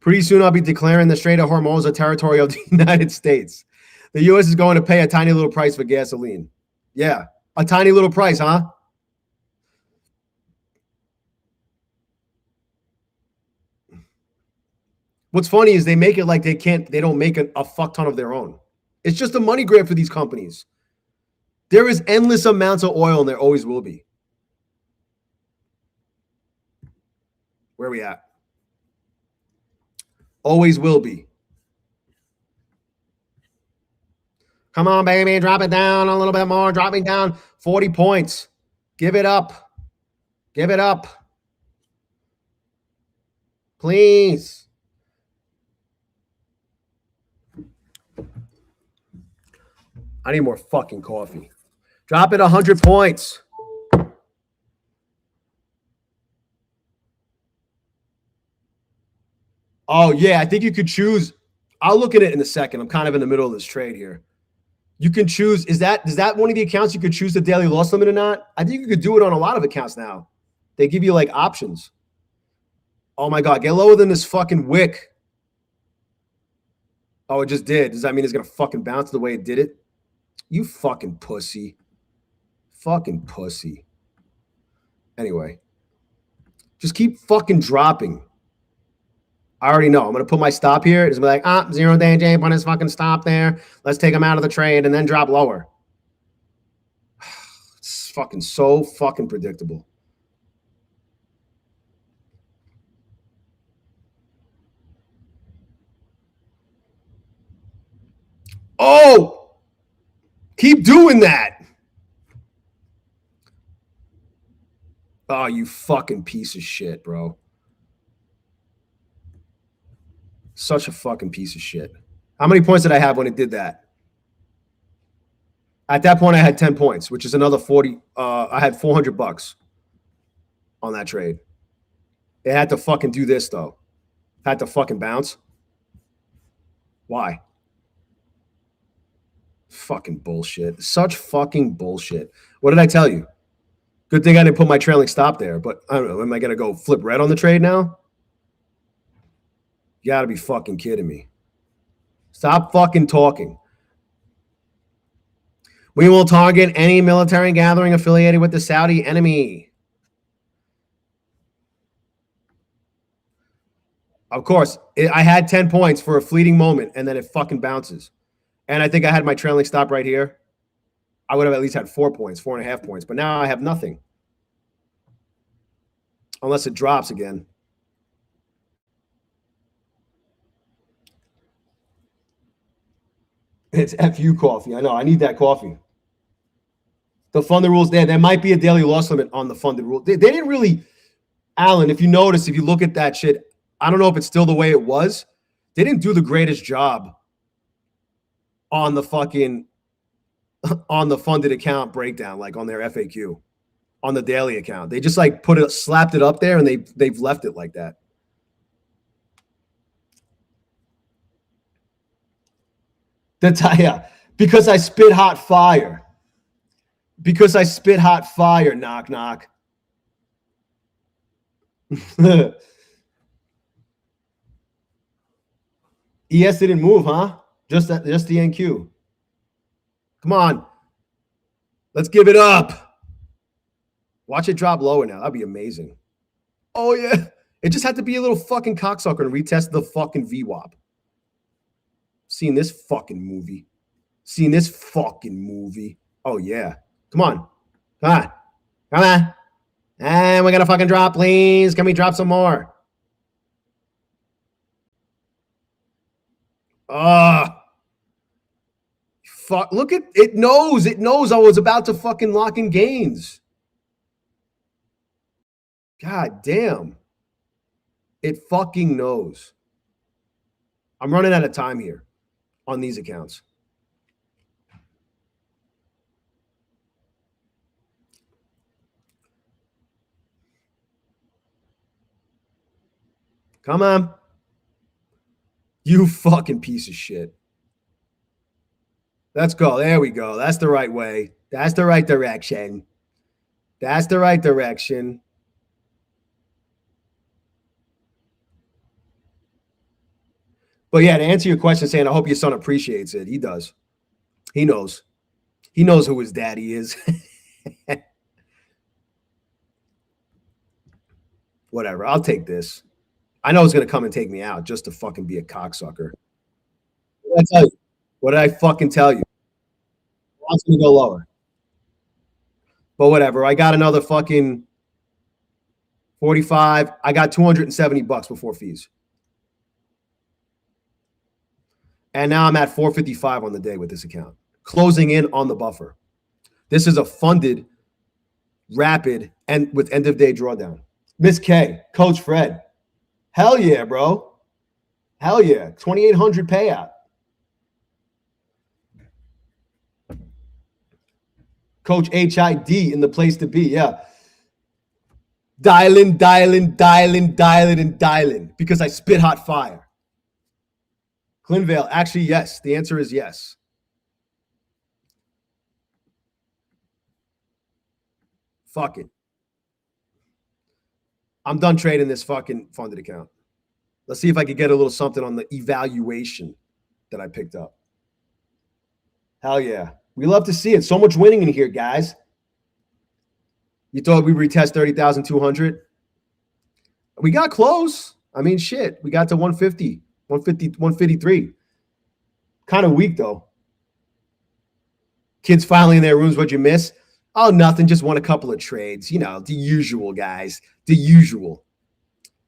Pretty soon I'll be declaring the Strait of Hormuz a territory of the United States. The U.S. is going to pay a tiny little price for gasoline. Yeah, a tiny little price, huh? What's funny is they make it like they don't make a fuck ton of their own. It's just a money grab for these companies. There is endless amounts of oil and there always will be. Where are we at? Always will be. Come on, baby. Drop it down a little bit more. Drop me down 40 points. Give it up. Give it up. Please. I need more fucking coffee. Drop it 100 points. Oh, yeah. I think you could choose. I'll look at it in a second. I'm kind of in the middle of this trade here. You can choose. Is that one of the accounts you could choose the daily loss limit or not? I think you could do it on a lot of accounts now. They give you like options. Oh my God. Get lower than this fucking wick. Oh, it just did. Does that mean it's going to fucking bounce the way it did it? You fucking pussy. Fucking pussy. Anyway. Just keep fucking dropping. I already know. I'm going to put my stop here. It's going to be like, 0DayJ, put his fucking stop there. Let's take him out of the trade and then drop lower. Fucking so fucking predictable. Oh, keep doing that. Oh, you fucking piece of shit, bro. Such a fucking piece of shit. How many points did I have when it did that? At that point, I had 10 points, which is another 40. I had $400 on that trade. It had to fucking do this, though. Had to fucking bounce. Why? Fucking bullshit. Such fucking bullshit. What did I tell you? Good thing I didn't put my trailing stop there, but I don't know. Am I going to go flip red on the trade now? You got to be fucking kidding me. Stop fucking talking. We will target any military gathering affiliated with the Saudi enemy. Of course, I had 10 points for a fleeting moment, and then it fucking bounces. And I think I had my trailing stop right here. I would have at least had 4 points, 4.5 points. But now I have nothing. Unless it drops again. It's FU coffee. I know. I need that coffee. The funded rules there. There might be a daily loss limit on the funded rule. They didn't really, Alan, if you notice, if you look at that shit, I don't know if it's still the way it was. They didn't do the greatest job on the fucking on the funded account breakdown, like on their FAQ, on the daily account. They just like slapped it up there, and they've left it like that. Yeah, because I spit hot fire. Because I spit hot fire, knock, knock. ES didn't move, huh? Just the NQ. Come on. Let's give it up. Watch it drop lower now. That'd be amazing. Oh, yeah. It just had to be a little fucking cocksucker and retest the fucking VWAP. Seen this fucking movie. Seen this fucking movie. Oh, yeah. Come on. Come on. Come on. And we're going to fucking drop, please. Can we drop some more? Fuck. Look at it. Knows. It knows I was about to fucking lock in gains. God damn. It fucking knows. I'm running out of time here on these accounts. Come on. You fucking piece of shit. Let's go. There we go. That's the right way. That's the right direction. That's the right direction. But yeah, to answer your question, saying I hope your son appreciates it. He does. He knows. He knows who his daddy is. Whatever. I'll take this. I know it's going to come and take me out just to fucking be a cocksucker. What did I tell you? What did I fucking tell you? I was going to go lower. But whatever. I got another fucking 45. I got $270 before fees. And now I'm at 455 on the day with this account. Closing in on the buffer. This is a funded, rapid, and with end of day drawdown. Miss K, Coach Fred. Hell yeah, bro. Hell yeah. 2,800 payout. Coach HID in the place to be. Yeah. Dialing, because I spit hot fire. Clinvale, actually, yes. The answer is yes. Fuck it. I'm done trading this fucking funded account. Let's see if I could get a little something on the evaluation that I picked up. Hell yeah. We love to see it. So much winning in here, guys. You thought we retest 30,200? We got close. I mean, shit. We got to 150, 153. Kind of weak, though. Kids finally in their rooms. What'd you miss? Oh, nothing. Just won a couple of trades. You know, the usual, guys. The usual.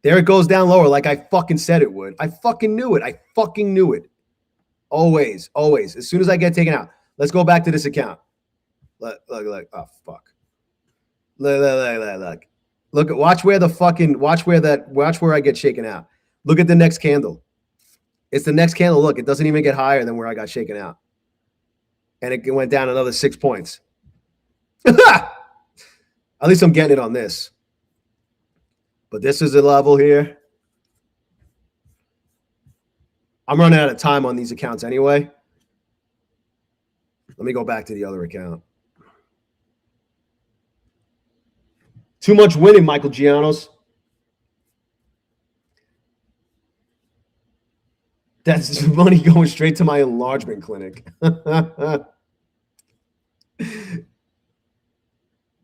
There it goes down lower like I fucking said it would. I fucking knew it. I fucking knew it. Always, always. As soon as I get taken out. Let's go back to this account. Look. Oh, fuck. Look. Look, watch where I get shaken out. Look at the next candle. It's the next candle. Look, it doesn't even get higher than where I got shaken out. And it went down another 6 points. At least I'm getting it on this. But this is a level here. I'm running out of time on these accounts anyway. Let me go back to the other account. Too much winning, Michael Gianos. That's money going straight to my enlargement clinic.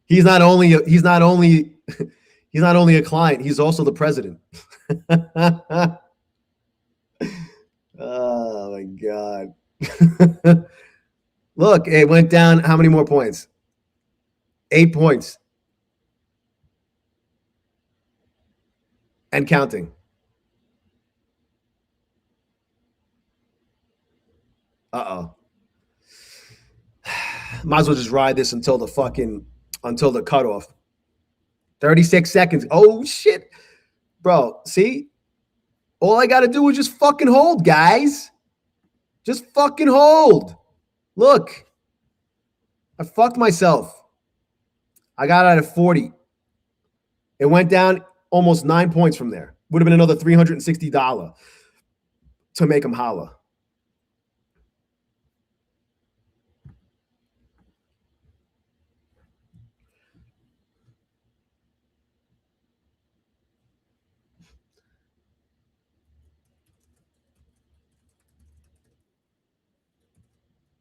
He's not only a client, he's also the president. Oh my God. Look, it went down how many more points? 8 points. And counting. Uh-oh. Might as well just ride this until the cutoff. 36 seconds. Oh, shit. Bro, see? All I got to do is just fucking hold, guys. Just fucking hold. Look. I fucked myself. I got out at 40. It went down almost 9 points from there. Would have been another $360 to make him holla.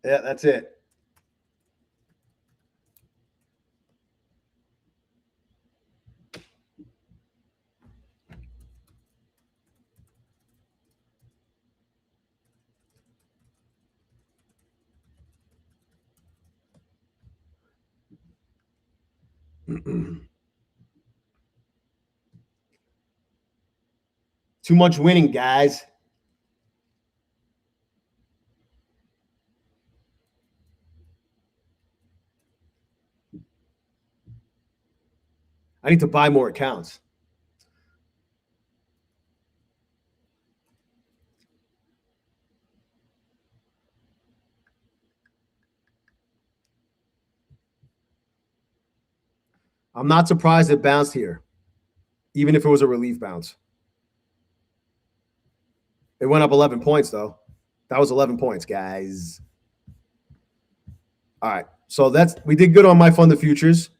Yeah, that's it. Too much winning, guys. I need to buy more accounts. I'm not surprised it bounced here, even if it was a relief bounce. It went up 11 points, though. That was 11 points, guys. All right. So we did good on my funded futures.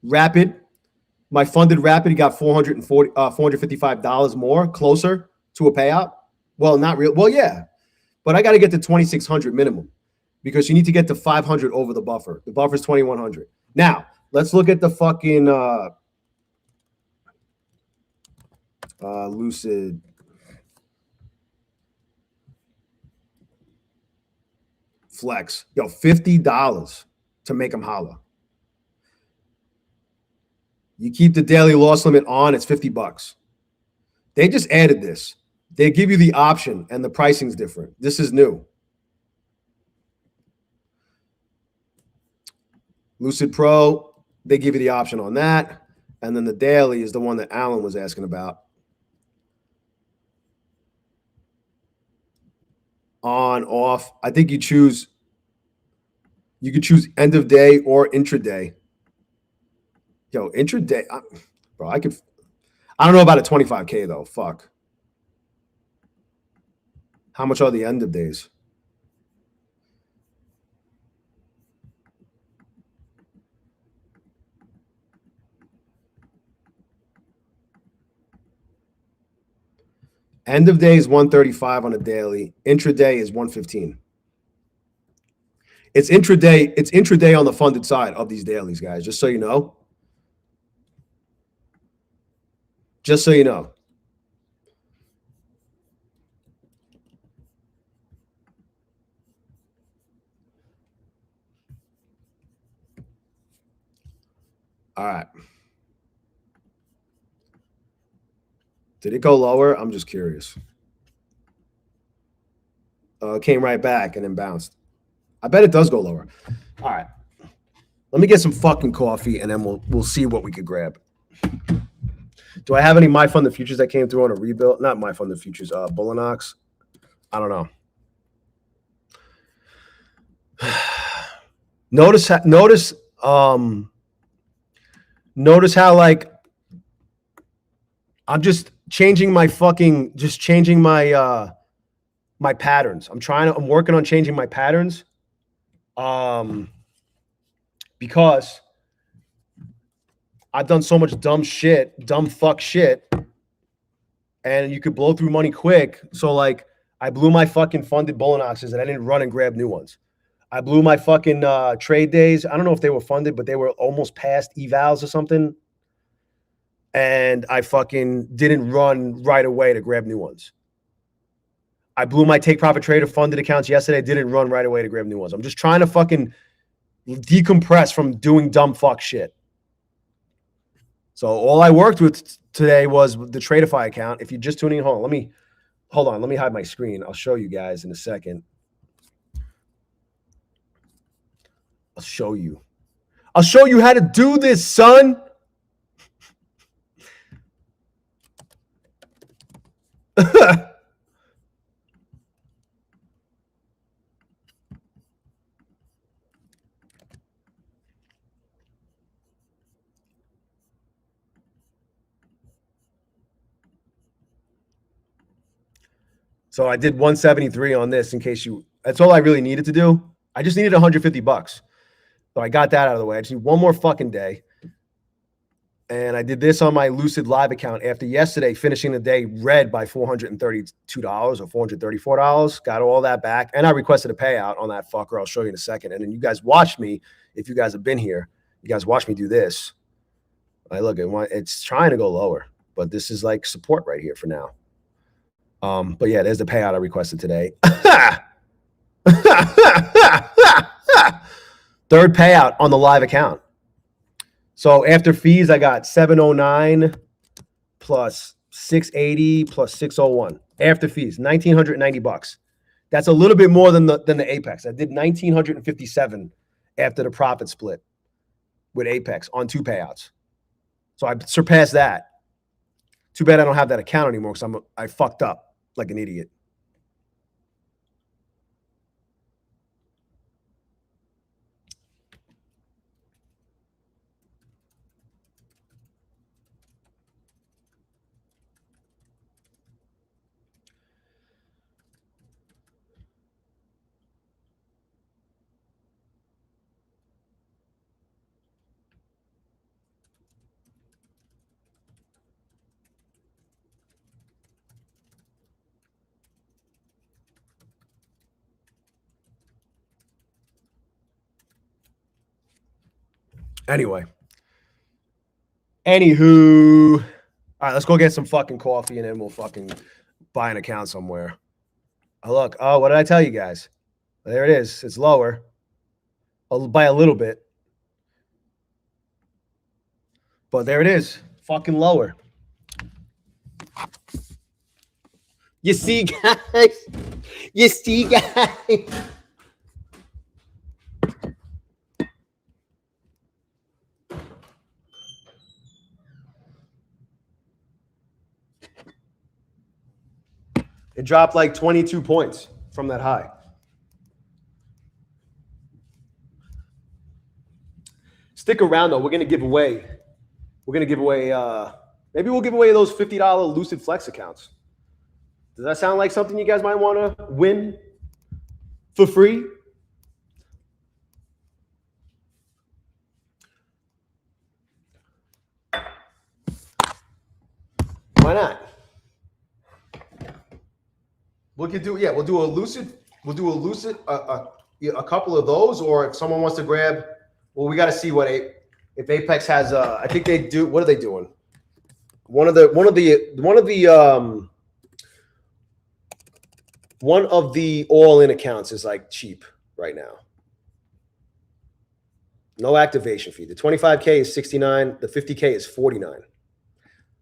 Rapid. My funded Rapid got $455 more, closer to a payout. Well, not real. Well, yeah. But I got to get to 2,600 minimum because you need to get to 500 over the buffer. The buffer is 2,100. Now, let's look at the fucking Lucid. Flex. Yo, $50 to make them holla. You keep the daily loss limit on, it's $50. They just added this. They give you the option and the pricing's different. This is new. Lucid Pro, they give you the option on that. And then the daily is the one that Alan was asking about. On, off. I think you could choose end of day or intraday. Yo, intraday, bro, I don't know about a 25K though. Fuck. How much are the end of days? End of day is 135 on a daily. Intraday is 115. It's intraday on the funded side of these dailies, guys, just so you know. Just so you know. All right. Did it go lower? I'm just curious. Came right back and then bounced. I bet it does go lower. All right. Let me get some fucking coffee and then we'll see what we could grab. Do I have any My Fund the Futures that came through on a rebuild? Not My Fund the Futures, bulenox. I don't know. Notice how like I'm just changing my my patterns. I'm working on changing my patterns. Because I've done so much dumb fuck shit, and you could blow through money quick. So like I blew my fucking funded bulenoxes and I didn't run and grab new ones. I blew my fucking trade days. I don't know if they were funded, but they were almost past evals or something. And I fucking didn't run right away to grab new ones. I blew my take profit trader funded accounts yesterday. Didn't run right away to grab new ones. I'm just trying to fucking decompress from doing dumb fuck shit. So all I worked with today was the Tradeify account. If you're just tuning in, hold on. Let me hide my screen. I'll show you guys in a second. I'll show you how to do this, son. So I did 173 on this in case that's all I really needed to do. I just needed $150. So I got that out of the way. I just need one more fucking day. And I did this on my Lucid Live account after yesterday, finishing the day red by $432 or $434. Got all that back. And I requested a payout on that fucker. I'll show you in a second. And then you guys watch me. If you guys have been here, you guys watch me do this. I look at it's trying to go lower, but this is like support right here for now. But yeah, there's the payout I requested today. Third payout on the live account. So after fees, I got 709 plus 680 plus 601. After fees, $1,990. That's a little bit more than the Apex. I did 1,957 after the profit split with Apex on 2 payouts. So I surpassed that. Too bad I don't have that account anymore because I fucked up like an idiot. Anyway. Anywho. All right, let's go get some fucking coffee and then we'll fucking buy an account somewhere. Oh, look. Oh, what did I tell you guys? There it is. It's lower by a little bit. But there it is. Fucking lower. You see, guys? You see, guys? It dropped like 22 points from that high. Stick around though. We're gonna give away. Maybe we'll give away those $50 Lucid Flex accounts. Does that sound like something you guys might want to win for free? Why not? We could do, we'll do a Lucid, a couple of those, or if someone wants to grab, well, we got to see if Apex has, I think they do, what are they doing? One of the all-in accounts is like cheap right now. No activation fee. The 25K is 69. The 50K is 49.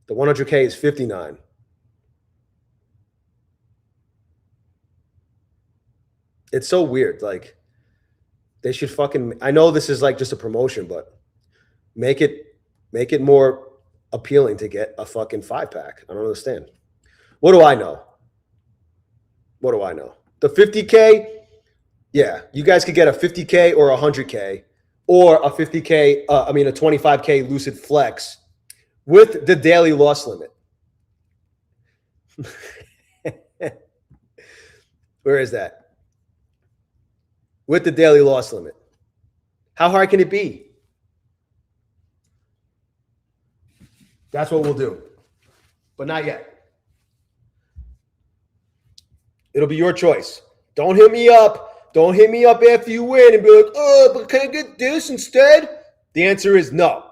The 100K is 59. It's so weird. Like, they should fucking. I know this is like just a promotion, but make it more appealing to get a fucking 5-pack. I don't understand. What do I know? What do I know? The 50K, yeah, you guys could get a 50K or a 100K or a 50K, a 25K Lucid Flex with the daily loss limit. Where is that? With the daily loss limit. How hard can it be? That's what we'll do. But not yet. It'll be your choice. Don't hit me up. Don't hit me up after you win and be like, oh, but can I get this instead? The answer is no.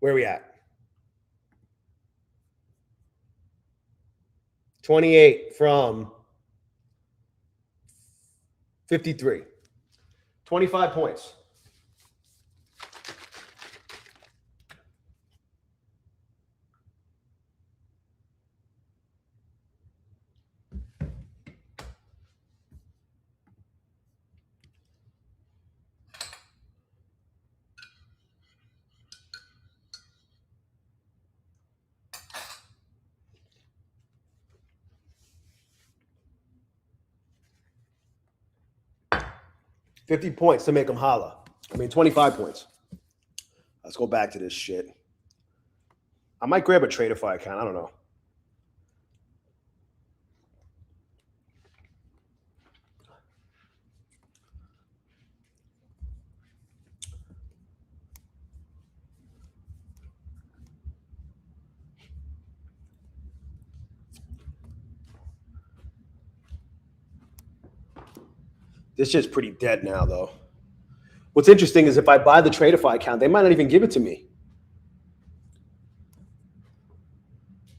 Where are we at? 28 from 53. 25 points. $50 points to make them holla. 25 points. Let's go back to this shit. I might grab a Tradeify account. I don't know. This shit's pretty dead now, though. What's interesting is if I buy the Tradeify account, they might not even give it to me.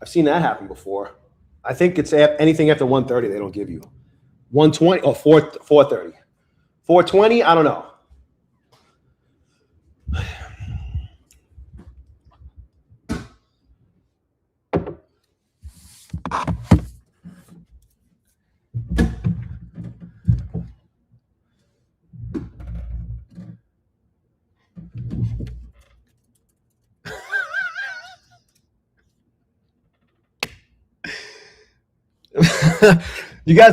I've seen that happen before. I think it's anything after 130 they don't give you. 120 or 430. 420, I don't know.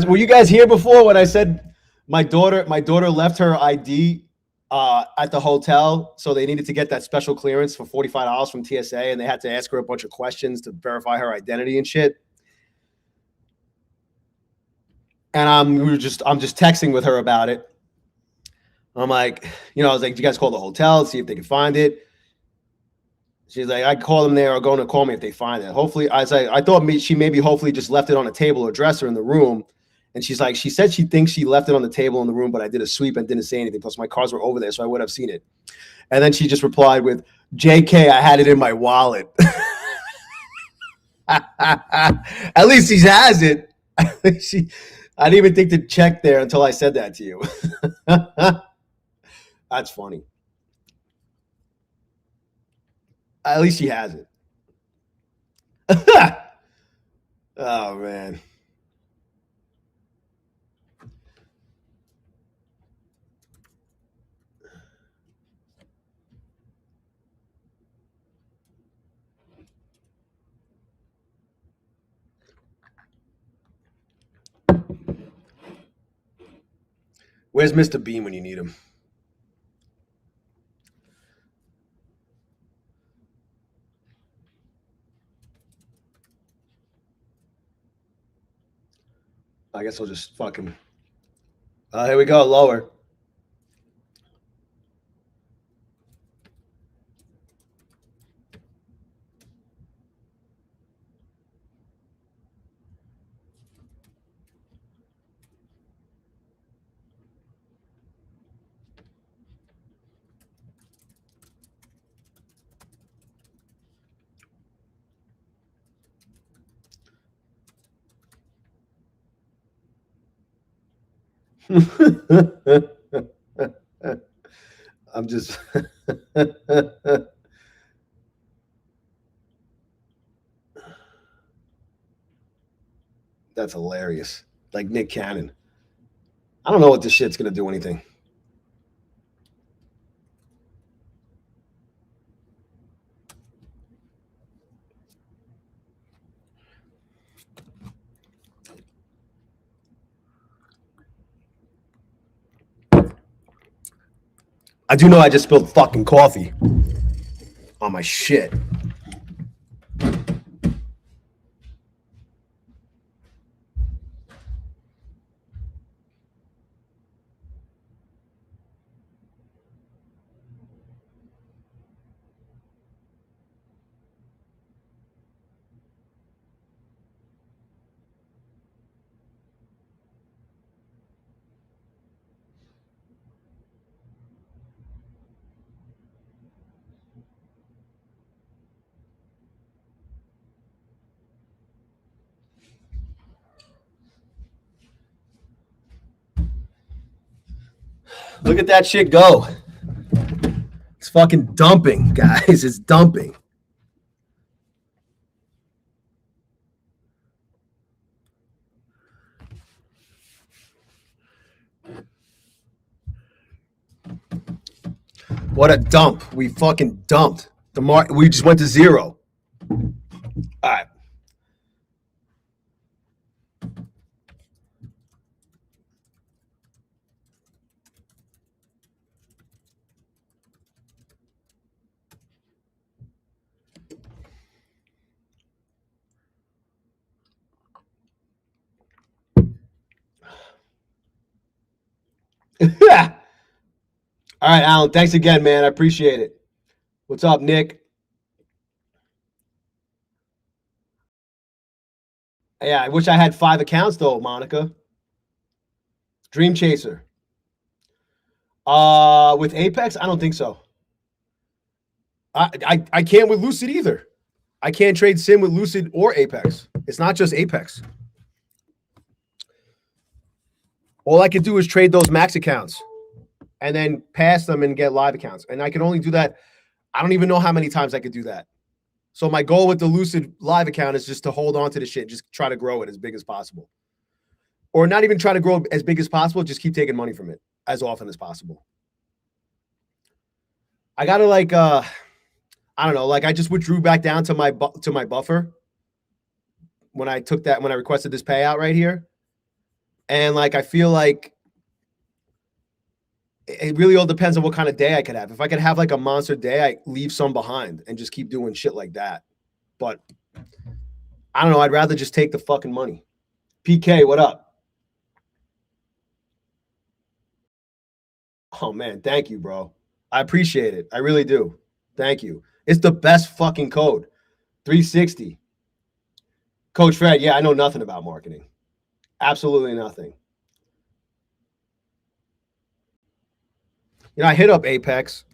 Were you guys here before when I said my daughter left her ID at the hotel, so they needed to get that special clearance for $45 from TSA, and they had to ask her a bunch of questions to verify her identity and shit. And I'm just texting with her about it. I'm like, I was like, you guys call the hotel, see if they can find it. She's like, I call them there or going to call me if they find it. Hopefully, I thought she maybe hopefully just left it on a table or dresser in the room. And she's like, she said she thinks she left it on the table in the room, but I did a sweep and didn't say anything. Plus, my cars were over there, so I would have seen it. And then she just replied with, JK, I had it in my wallet. At least he has it. I didn't even think to check there until I said that to you. That's funny. At least she has it. Oh, man. Where's Mr. Bean when you need him? I guess I'll just fucking. Here we go, lower. I'm just that's hilarious. Like Nick Cannon. I don't know what this shit's gonna do anything. I do know I just spilled fucking coffee on my shit. Look at that shit go. It's fucking dumping, guys. It's dumping. What a dump. We fucking dumped. We just went to zero. All right. Yeah. All right, Alan. Thanks again, man. I appreciate it. What's up, Nick? Yeah, I wish I had 5 accounts though, Monica. Dream Chaser. With Apex, I don't think so. I can't with Lucid either. I can't trade Sim with Lucid or Apex. It's not just Apex. All I can do is trade those max accounts and then pass them and get live accounts. And I can only do that. I don't even know how many times I could do that. So my goal with the Lucid live account is just to hold on to the shit, just try to grow it as big as possible. Or not even try to grow as big as possible, just keep taking money from it as often as possible. I gotta I don't know, like I just withdrew back down to my buffer when I requested this payout right here. And like I feel like it really all depends on what kind of day I could have. If I could have like a monster day, I leave some behind and just keep doing shit like that. But I don't know. I'd rather just take the fucking money. PK, what up? Oh man, thank you, bro. I appreciate it. I really do. Thank you. It's the best fucking code. 360. Coach Fred, yeah, I know nothing about marketing. Absolutely nothing. You know, I hit up Apex.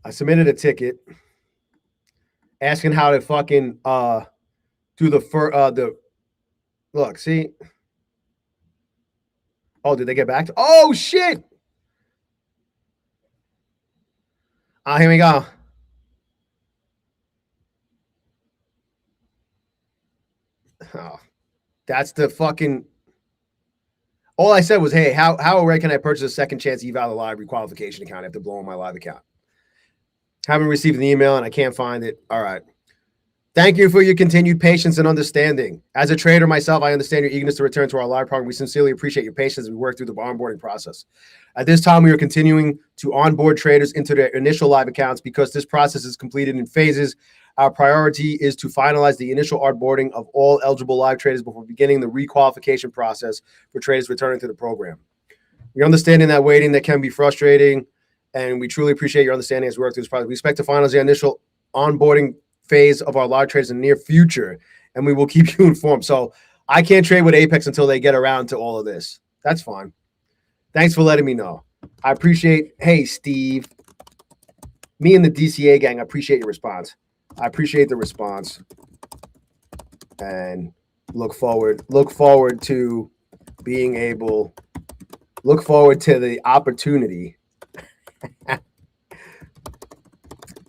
I submitted a ticket asking how to fucking do the look, see. Oh, did they get back to? Oh shit. Here we go. Oh, that's the fucking. All I said was, hey, how can I purchase a second chance eval live requalification account after blowing my live account? Haven't received an email and I can't find it. All right. Thank you for your continued patience and understanding. As a trader myself, I understand your eagerness to return to our live program. We sincerely appreciate your patience as we work through the onboarding process. At this time, we are continuing to onboard traders into their initial live accounts because this process is completed in phases. Our priority is to finalize the initial onboarding of all eligible live traders before beginning the requalification process for traders returning to the program. We're understanding that waiting that can be frustrating, and we truly appreciate your understanding as we work through this process. We expect to finalize the initial onboarding phase of our live trades in the near future, and we will keep you informed. So I can't trade with Apex until they get around to all of this. That's fine. Thanks for letting me know. I appreciate, hey, Steve, me and the DCA gang, I appreciate your response. I appreciate the response. And Look forward to being able. Look forward to the opportunity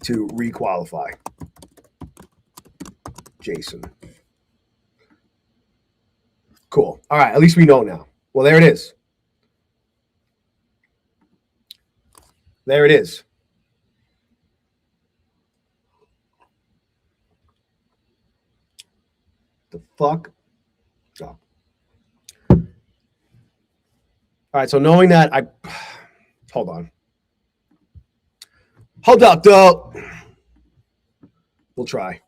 to requalify. Jason. Cool. All right. At least we know now. Well, there it is. There it is. The fuck? Oh. All right. So knowing that, I hold on. Hold up, though. We'll try.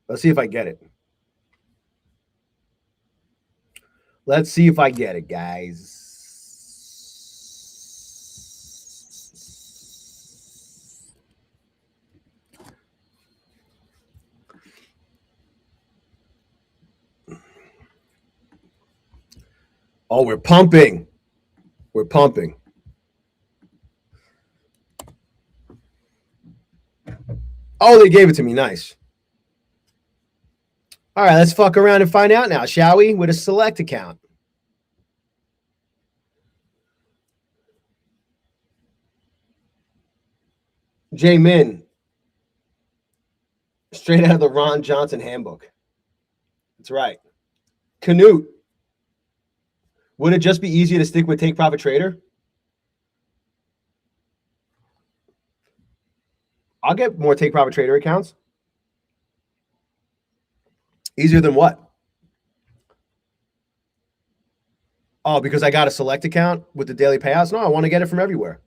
Let's see if I get it. Let's see if I get it, guys. Oh, we're pumping. We're pumping. Oh, they gave it to me. Nice. All right, let's fuck around and find out now, shall we? With a select account. J Min, straight out of the Ron Johnson handbook. That's right. Canute. Would it just be easier to stick with Take Profit Trader? I'll get more Take Profit Trader accounts. Easier than what? Oh, because I got a select account with the daily payouts? No, I want to get it from everywhere.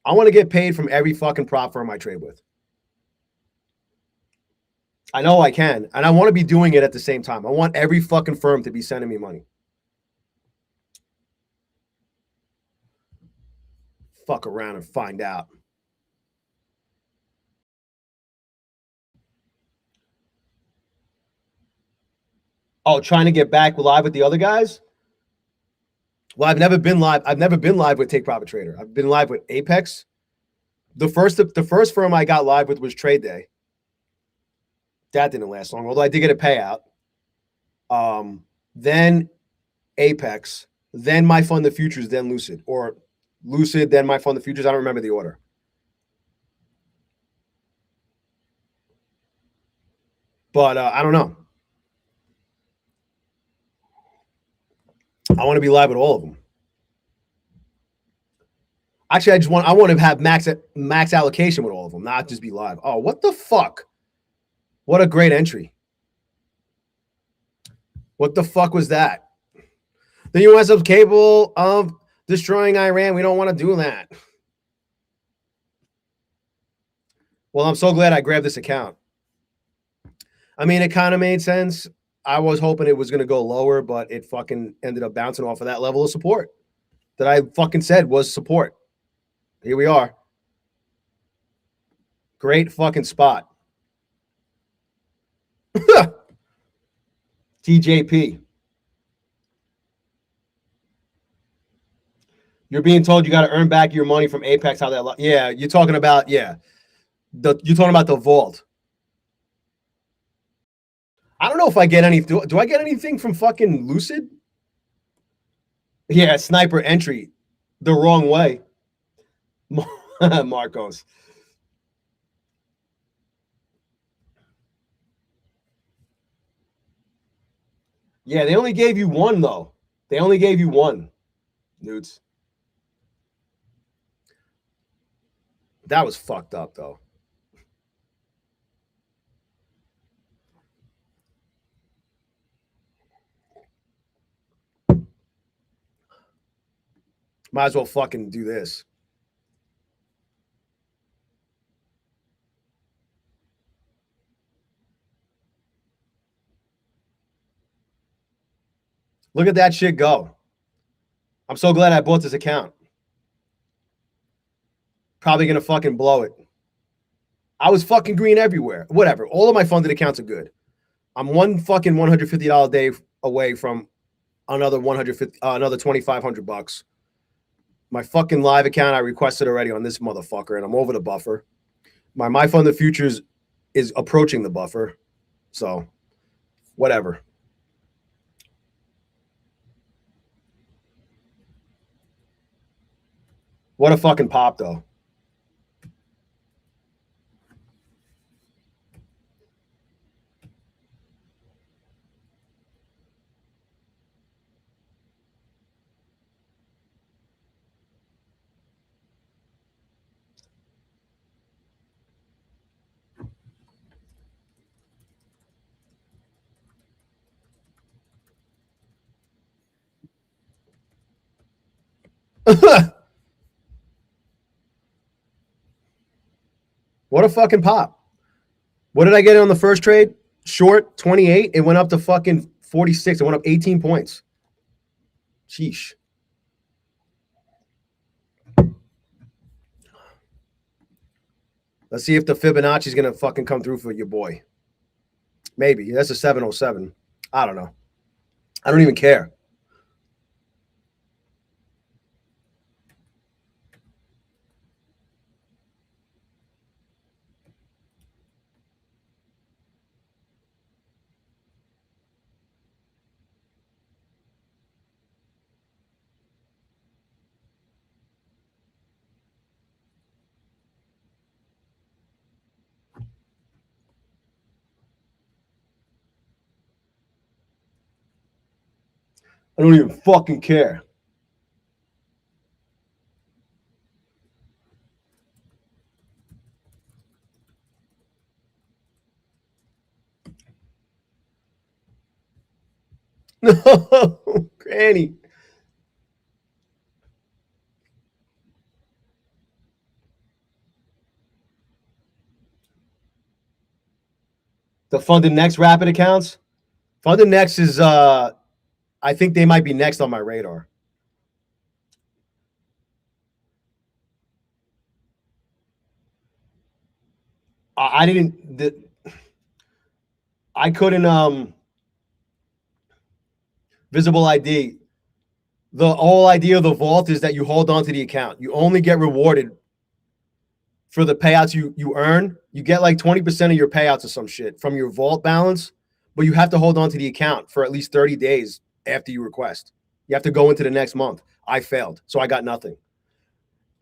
I want to get paid from every fucking prop firm I trade with. I know I can. And I want to be doing it at the same time. I want every fucking firm to be sending me money. Fuck around and find out. Oh, trying to get back live with the other guys? Well, I've never been live. I've never been live with Take Profit Trader. I've been live with Apex. The first firm I got live with was Tradeday. That didn't last long, although I did get a payout. Then Apex, then My Fund the Futures, then Lucid, or Lucid, then My Fund the Futures. I don't remember the order. But I don't know. I want to be live with all of them. Actually, I want to have max allocation with all of them, not just be live. Oh, what the fuck? What a great entry. What the fuck was that? The U.S. is capable of destroying Iran. We don't want to do that. Well, I'm so glad I grabbed this account. I mean, it kind of made sense. I was hoping it was going to go lower, but it fucking ended up bouncing off of that level of support that I fucking said was support. Here we are. Great fucking spot. TJP. You're being told you got to earn back your money from Apex. How that? Yeah, you're talking about you're talking about the vault. I don't know if I get any. Do I get anything from fucking Lucid? Yeah, sniper entry, the wrong way. Marcos. Yeah, they only gave you one though. They only gave you one, Newts. That was fucked up though. Might as well fucking do this. Look at that shit go. I'm so glad I bought this account. Probably going to fucking blow it. I was fucking green everywhere. Whatever. All of my funded accounts are good. I'm one fucking $150 a day away from another $2,500. My fucking live account I requested already on this motherfucker, and I'm over the buffer. My funded futures is approaching the buffer. So, whatever. What a fucking pop, though. What a fucking pop. What did I get on the first trade? Short 28. It went up to fucking 46. It went up 18 points. Sheesh. Let's see if the Fibonacci is going to fucking come through for your boy. Maybe. That's a 707. I don't know. I don't even care. I don't even fucking care. No, Granny. The funded next rapid accounts. Funded next is I think they might be next on my radar. I couldn't visible ID. The whole idea of the vault is that you hold on to the account. You only get rewarded for the payouts you earn. You get like 20% of your payouts or some shit from your vault balance, but you have to hold on to the account for at least 30 days after you request. You have to go into the next month. I failed, so I got nothing.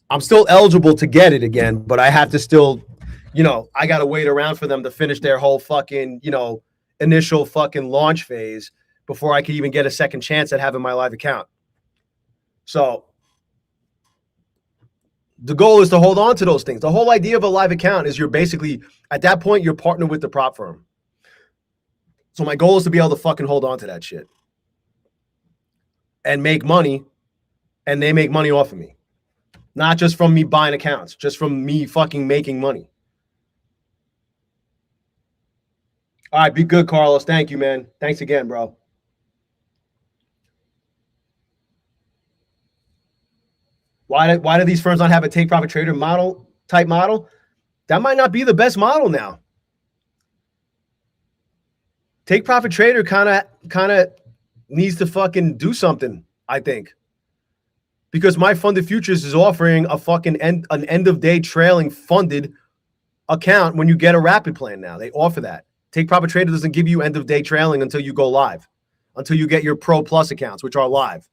I'm still eligible to get it again, but I have to still, I got to wait around for them to finish their whole fucking, initial fucking launch phase before I could even get a second chance at having my live account. So the goal is to hold on to those things. The whole idea of a live account is you're basically, at that point, you're partnered with the prop firm. So my goal is to be able to fucking hold on to that shit and make money, and they make money off of me. Not just from me buying accounts, just from me fucking making money. All right, be good, Carlos. Thank you, man. Thanks again, bro. Why do these firms not have a take profit trader type model? That might not be the best model now. Take profit trader kind of needs to fucking do something, I think. Because my funded futures is offering a fucking an end of day trailing funded account when you get a rapid plan now. They offer that. Take profit trader doesn't give you end of day trailing until you go live, until you get your Pro Plus accounts, which are live.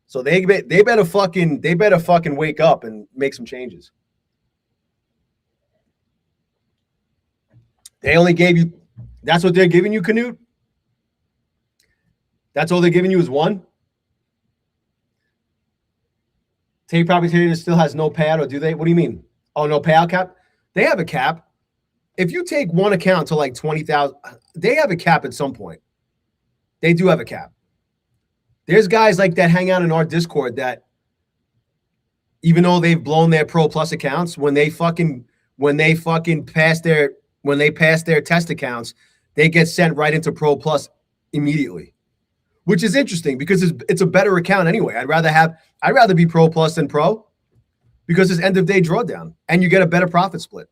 So they better fucking wake up and make some changes. They only gave you, that's what they're giving you, Canute? That's all they're giving you is one? Take profit trader still has no payout, or do they? What do you mean? Oh, no payout cap? They have a cap. If you take one account to like 20,000, they have a cap at some point. They do have a cap. There's guys like that hang out in our Discord that, even though they've blown their Pro Plus accounts, when they pass their test accounts, they get sent right into Pro Plus immediately. which is interesting because it's a better account anyway. I'd rather be pro plus than pro because it's end of day drawdown and you get a better profit split.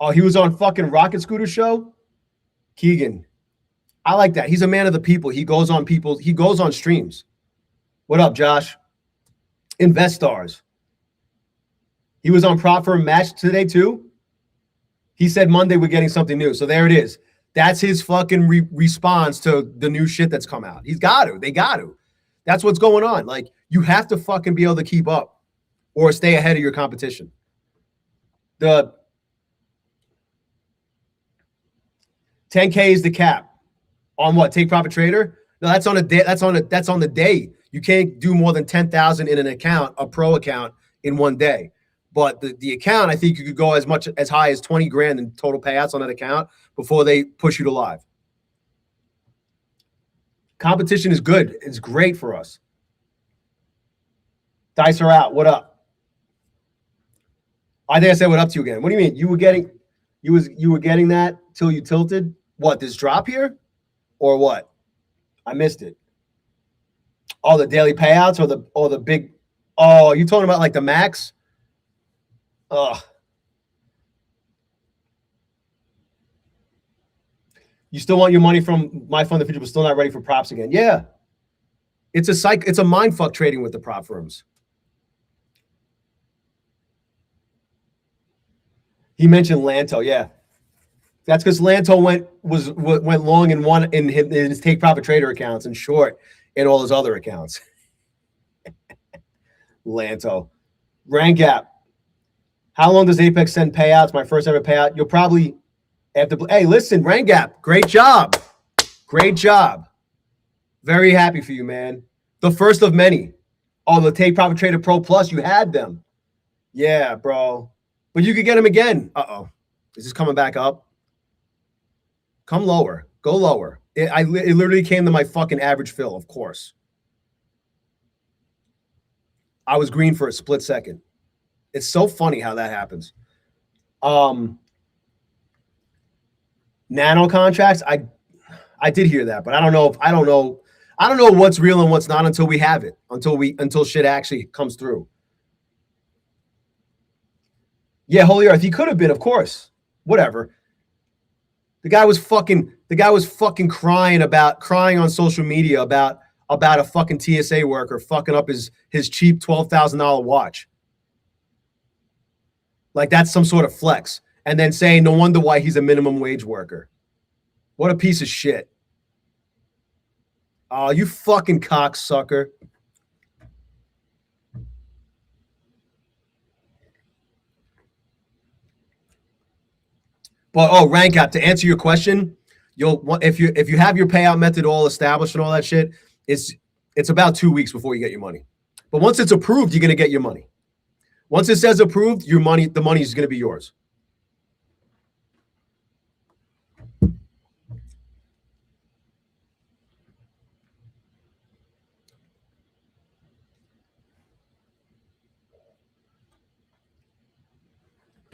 Oh, he was on fucking Rocket Scooter show? Keegan. I like that. He's a man of the people. He goes on streams. What up, Josh? Investors. He was on Prop Firm Match today too. He said Monday we're getting something new. So there it is. That's his fucking response to the new shit that's come out. He's got to. They got to. That's what's going on. Like, you have to fucking be able to keep up or stay ahead of your competition. The 10K is the cap. On what? Take Profit Trader? No, that's on a day. That's on the day. You can't do more than 10,000 in an account, a pro account, in one day. But the account, I think you could go as high as 20 grand in total payouts on that account before they push you to live. Competition is good. It's great for us. Dice are out. What up? I think I said what up to you again. What do you mean? You were getting that till you tilted? What, this drop here? Or what? I missed it. Oh, the daily payouts or the big. Oh, you talking about like the max? Ugh. You still want your money from My Fund the Future, but still not ready for props again? Yeah. It's a mind fuck trading with the prop firms. He mentioned Lanto, yeah. That's because Lanto went long in his Take Profit Trader accounts and short in all his other accounts. Lanto. Rank Gap. How long does Apex send payouts? My first ever payout. You'll probably have to. Hey, listen, Rank Gap. Great job. Great job. Very happy for you, man. The first of many. Oh, the Take Profit Trader Pro Plus. You had them. Yeah, bro. But you could get them again. Uh-oh. Is this coming back up? Come lower. Go lower. It literally came to my fucking average fill, of course. I was green for a split second. It's so funny how that happens. Nano contracts, I did hear that, but I don't know what's real and what's not until we have it, until shit actually comes through. Yeah, Holy Earth, he could have been, of course. Whatever. The guy was fucking crying on social media about a fucking TSA worker fucking up his cheap $12,000 watch. Like that's some sort of flex. And then saying no wonder why he's a minimum wage worker. What a piece of shit. Oh, you fucking cocksucker. But Rank Gap, to answer your question, if you have your payout method all established and all that shit, it's about 2 weeks before you get your money. But once it's approved, you're gonna get your money. Once it says approved, the money is gonna be yours.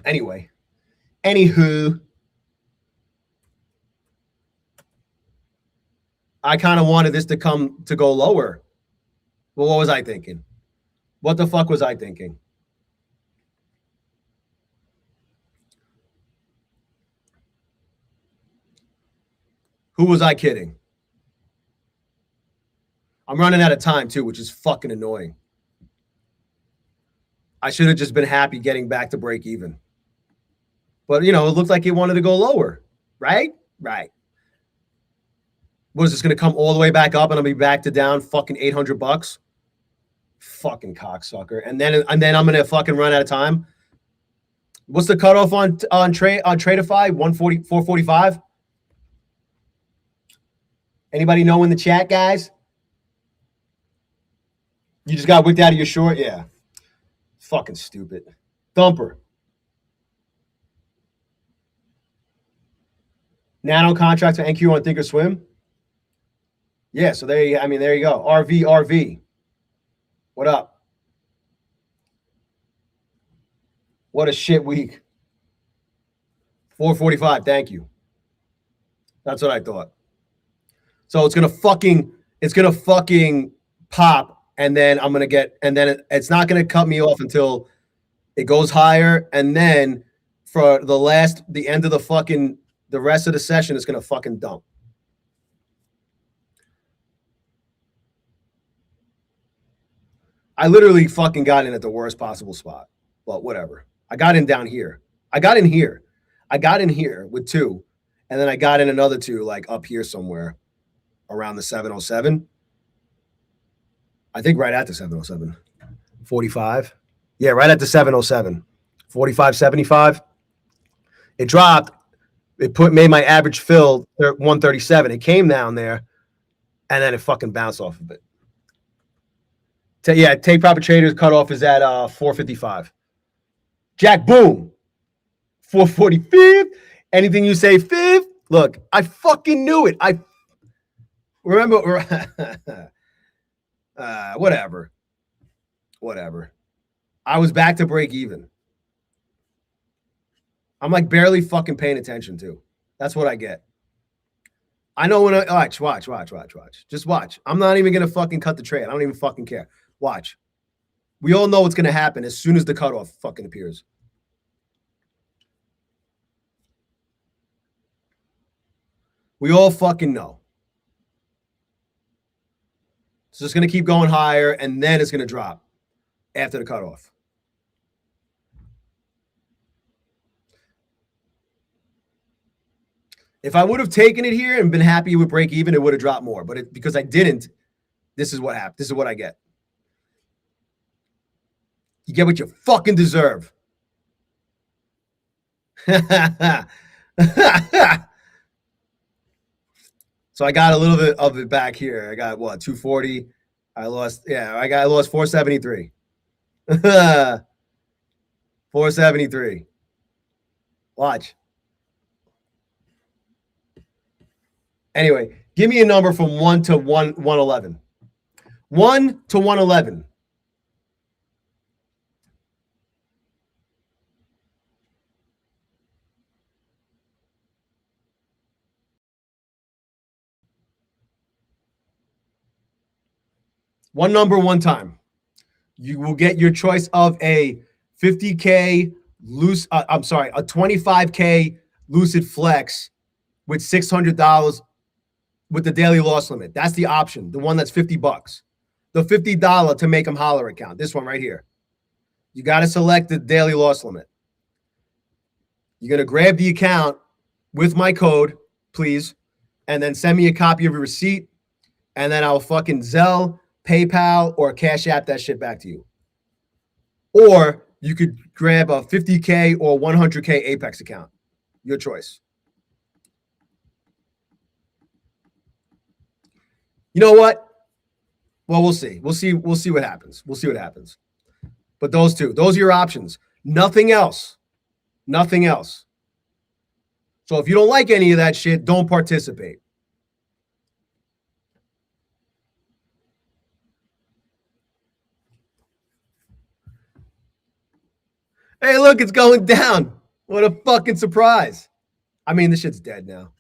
Anyway, anywho, I kind of wanted this to go lower. Well, what was I thinking? What the fuck was I thinking? Who was I kidding? I'm running out of time too, which is fucking annoying. I should have just been happy getting back to break even. But, it looked like it wanted to go lower, right? Right. Was this going to come all the way back up and I'll be back to down fucking $800? Fucking cocksucker. And then I'm going to fucking run out of time. What's the cutoff on Tradeify? 445? Anybody know in the chat, guys? You just got wicked out of your short? Yeah. Fucking stupid. Thumper. Nano contracts for NQ on Thinkorswim. Yeah, so there you go. RV. What up? What a shit week. 445. Thank you. That's what I thought. So it's gonna fucking pop, and then I'm gonna get, and then it's not gonna cut me off until it goes higher, and then for the end of the rest of the session, it's gonna fucking dump. I literally fucking got in at the worst possible spot, but whatever. I got in down here. I got in here. I got in here with 2, and then I got in another 2 like up here somewhere around the 707. I think right at the 707. 45. Yeah, right at the 707. 45.75. It dropped. It made my average fill 137. It came down there, and then it fucking bounced off of it. Take proper traders cutoff is at 455. Jack, boom. 445. Anything you say, fifth. Look, I fucking knew it. I remember. Whatever. I was back to break even. I'm like barely fucking paying attention too. That's what I get. I know when I watch. Just watch. I'm not even gonna fucking cut the trade. I don't even fucking care. Watch. We all know what's gonna happen as soon as the cutoff fucking appears. We all fucking know. It's just gonna keep going higher, and then it's gonna drop after the cutoff. If I would have taken it here and been happy with break even, it would have dropped more. But because I didn't, this is what happened. This is what I get. You get what you fucking deserve. So I got a little bit of it back here. I got what, 240. I lost 473. 473. Watch. Anyway, give me a number from 1 to 111. 1 to 111. One number, one time. You will get your choice of a 50K loose. A 25K lucid flex with $600 with the daily loss limit. That's the option. The one that's $50. The $50 to make them holler account. This one right here. You got to select the daily loss limit. You're going to grab the account with my code, please, and then send me a copy of your receipt, and then I'll fucking Zelle, PayPal, or Cash App that shit back to you. Or you could grab a 50K or 100K Apex account. Your choice. You know what? Well, we'll see. We'll see what happens. But those are your options. Nothing else. So if you don't like any of that shit, don't participate. Hey, look, it's going down. What a fucking surprise. I mean, this shit's dead now.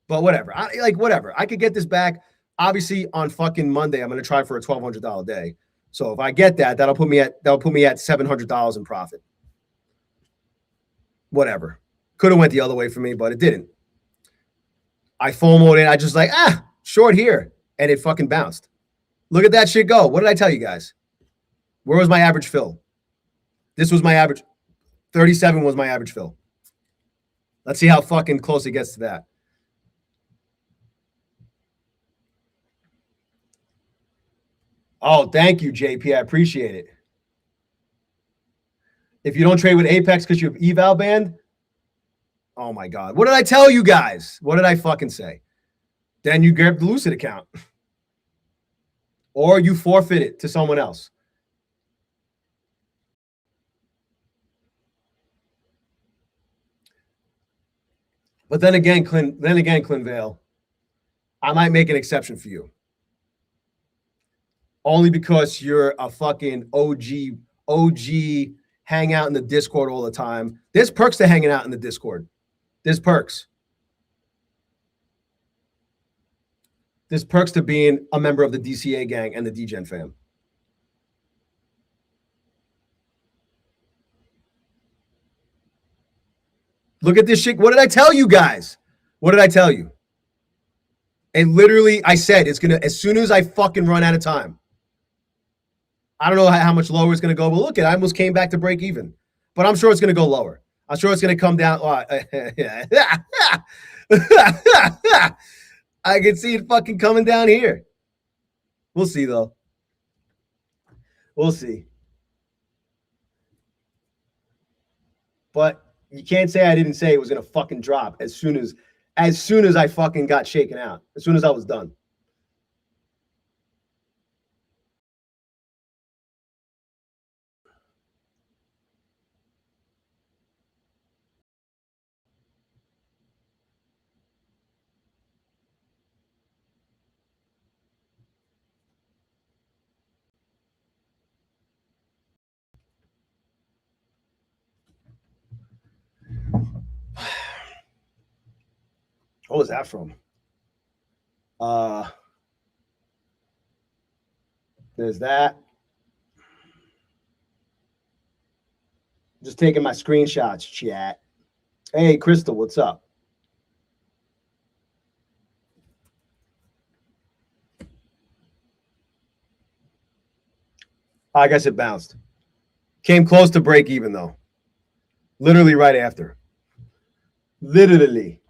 But whatever. Whatever. I could get this back. Obviously, on fucking Monday, I'm going to try for a $1,200 day. So if I get that, that'll put me at $700 in profit. Whatever. Could have went the other way for me, but it didn't. I FOMO'd it. I just short here. And it fucking bounced. Look at that shit go. What did I tell you guys? Where was my average fill? This was my average. 37 was my average fill. Let's see how fucking close it gets to that. Oh, thank you, JP. I appreciate it. If you don't trade with Apex because you have eval banned, oh my God. What did I tell you guys? What did I fucking say? Then you grab the Lucid account. Or you forfeit it to someone else. But then again, Clint Vale, I might make an exception for you. Only because you're a fucking OG hang out in the Discord all the time. There's perks to hanging out in the Discord. There's perks. There's perks to being a member of the DCA gang and the DGen fam. Look at this shit. What did I tell you guys? What did I tell you? And literally, I said it's gonna, as soon as I fucking run out of time. I don't know how much lower it's gonna go, but look, I almost came back to break even. But I'm sure it's gonna go lower. I'm sure it's gonna come down. I can see it fucking coming down here. We'll see though. We'll see. But you can't say I didn't say it was gonna fucking drop as soon as I fucking got shaken out. As soon as I was done. What was that from? There's that. Just taking my screenshots, chat. Hey, Crystal, what's up? I guess it bounced. Came close to break even, though. Literally right after. Literally.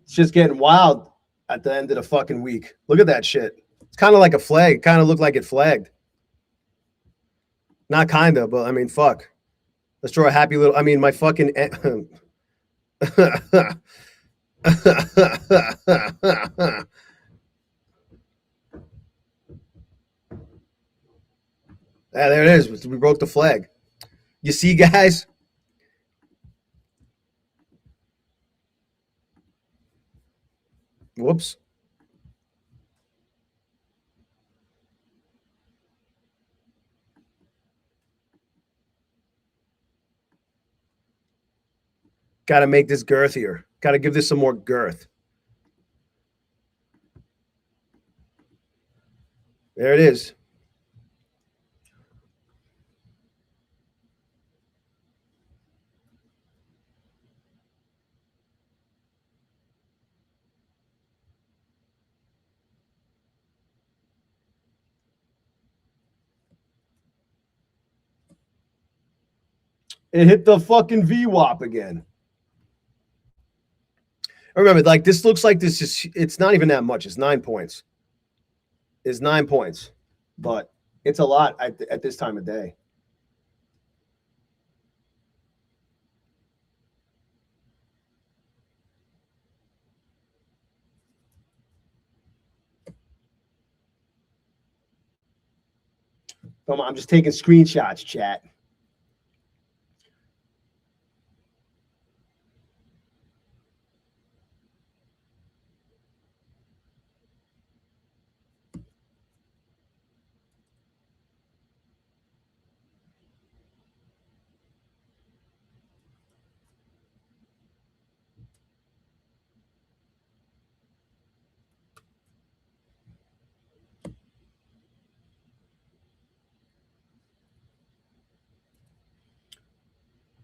It's just getting wild at the end of the fucking week. Look at that shit. It's kind of like a flag. Kind of looked like it flagged. Not kind of, but I mean, fuck. Let's draw a happy little. I mean, my fucking. Yeah, there it is. We broke the flag. You see, guys? Whoops. Got to make this girthier. Got to give this some more girth. There it is. It hit the fucking VWAP again. Remember, like this looks like this is, it's not even that much. It's 9 points. It's 9 points, but it's a lot at this time of day. Come on, I'm just taking screenshots, chat.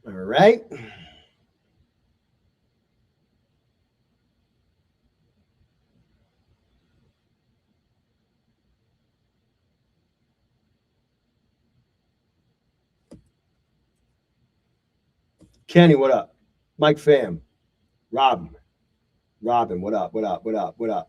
All right. Kenny, what up? Mike Pham. Robin, what up? What up? What up? What up?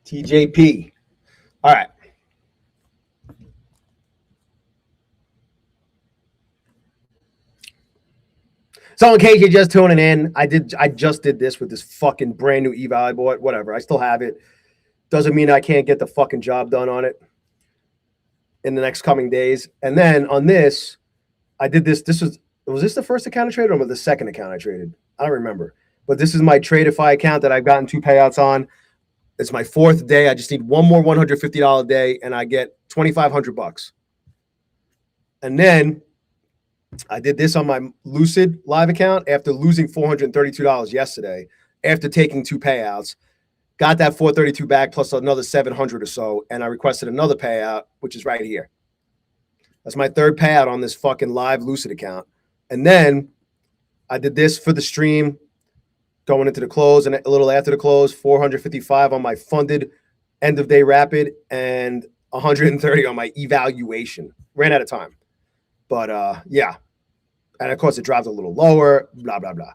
TJP. All right. So in case you're just tuning in, I just did this with this fucking brand new eval I bought. Whatever. I still have it. Doesn't mean I can't get the fucking job done on it in the next coming days. And then on this, I did this. Was this the first account I traded or was the second account I traded? I don't remember. But this is my Tradeify account that I've gotten 2 payouts on. It's my 4th day. I just need one more $150 day and I get $2,500. And then I did this on my Lucid live account after losing $432 yesterday after taking 2 payouts. Got that 432 back plus another 700 or so, and I requested another payout, which is right here. That's my 3rd payout on this fucking live Lucid account. And then I did this for the stream going into the close and a little after the close, 455 on my funded end of day rapid and 130 on my evaluation. Ran out of time. But yeah. And of course it dropped a little lower, blah, blah, blah.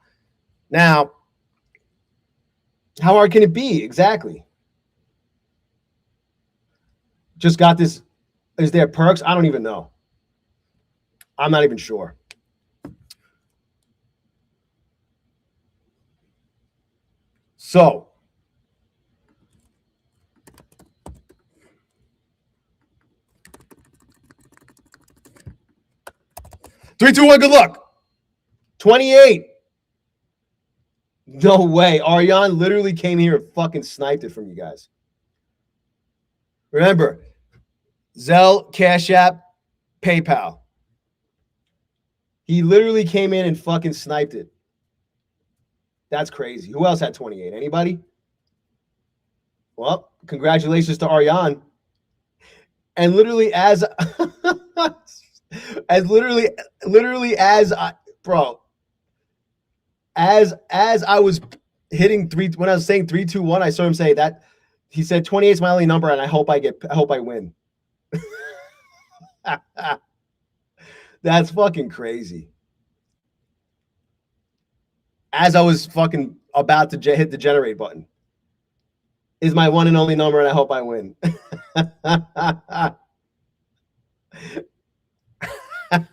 Now, how hard can it be? Exactly. Just got this. Is there perks? I don't even know. I'm not even sure. So, three, two, one, good luck. 28. No way. Ariane literally came here and fucking sniped it from you guys. Remember, Zelle, Cash App, PayPal. He literally came in and fucking sniped it. That's crazy. Who else had 28? Anybody? Well, congratulations to Ariane. And literally as as I was hitting 3, when I was saying 3, 2, 1, I saw him say that. He said 28 is my only number, and I hope I win. That's fucking crazy. As I was fucking about to hit the generate button. Is my one and only number, and I hope I win. All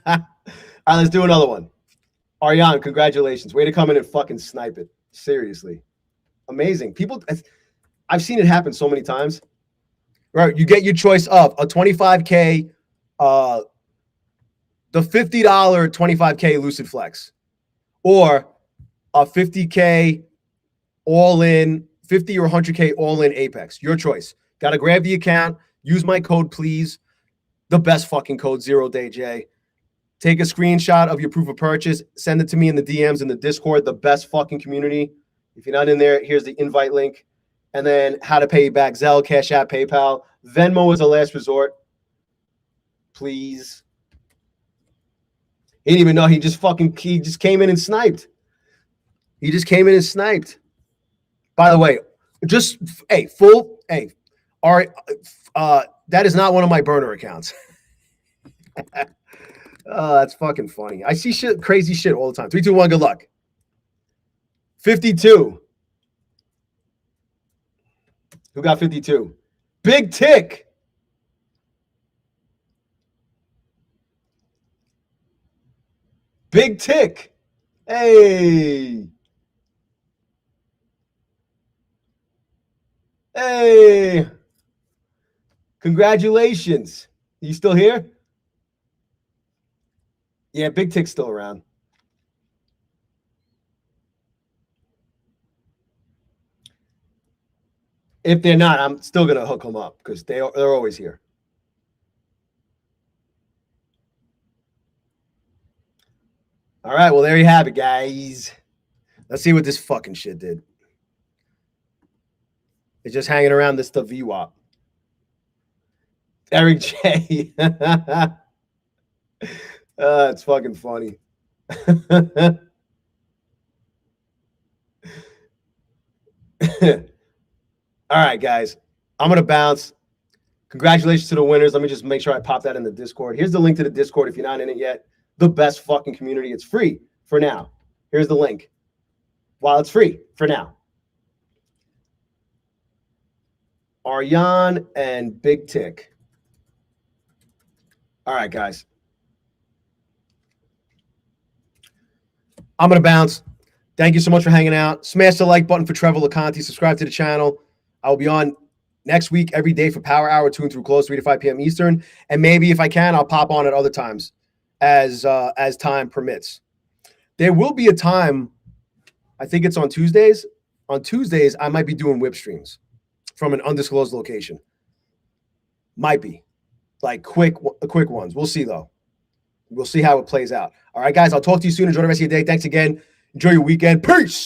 right, let's do another one. Ariane, congratulations. Way to come in and fucking snipe it. Seriously. Amazing. People, I've seen it happen so many times. Right, you get your choice of a 25K, the $50 25K Lucid Flex, or a 50K all-in, 50 or 100K all-in Apex. Your choice. Got to grab the account. Use my code, please. The best fucking code, tradeday. Take a screenshot of your proof of purchase. Send it to me in the DMs in the Discord, the best fucking community. If you're not in there, here's the invite link. And then how to pay you back. Zelle, Cash App, PayPal. Venmo is a last resort. Please. He didn't even know. He just came in and sniped. He just came in and sniped. By the way, just, all right, that is not one of my burner accounts. That's fucking funny. I see crazy shit all the time. 3, 2, 1, good luck. 52. Who got 52? Big Tick. Big Tick. Hey. Hey. Congratulations. You still here? Yeah, Big Tick's still around. If they're not, I'm still going to hook them up because they're always here. All right, well, there you have it, guys. Let's see what this fucking shit did. It's just hanging around this stuff VWAP. Eric J. It's fucking funny. All right, guys. I'm going to bounce. Congratulations to the winners. Let me just make sure I pop that in the Discord. Here's the link to the Discord if you're not in it yet. The best fucking community. It's free for now. Here's the link. While it's free for now. Aryan and Big Tick. All right, guys. I'm going to bounce. Thank you so much for hanging out. Smash the like button for Trevor LeConte. Subscribe to the channel. I will be on next week every day for Power Hour 2 and through close, 3 to 5 p.m. Eastern. And maybe if I can, I'll pop on at other times as time permits. There will be a time, I think it's on Tuesdays. On Tuesdays, I might be doing whip streams from an undisclosed location. Might be. Like quick ones. We'll see, though. We'll see how it plays out. All right, guys, I'll talk to you soon. Enjoy the rest of your day. Thanks again. Enjoy your weekend. Peace.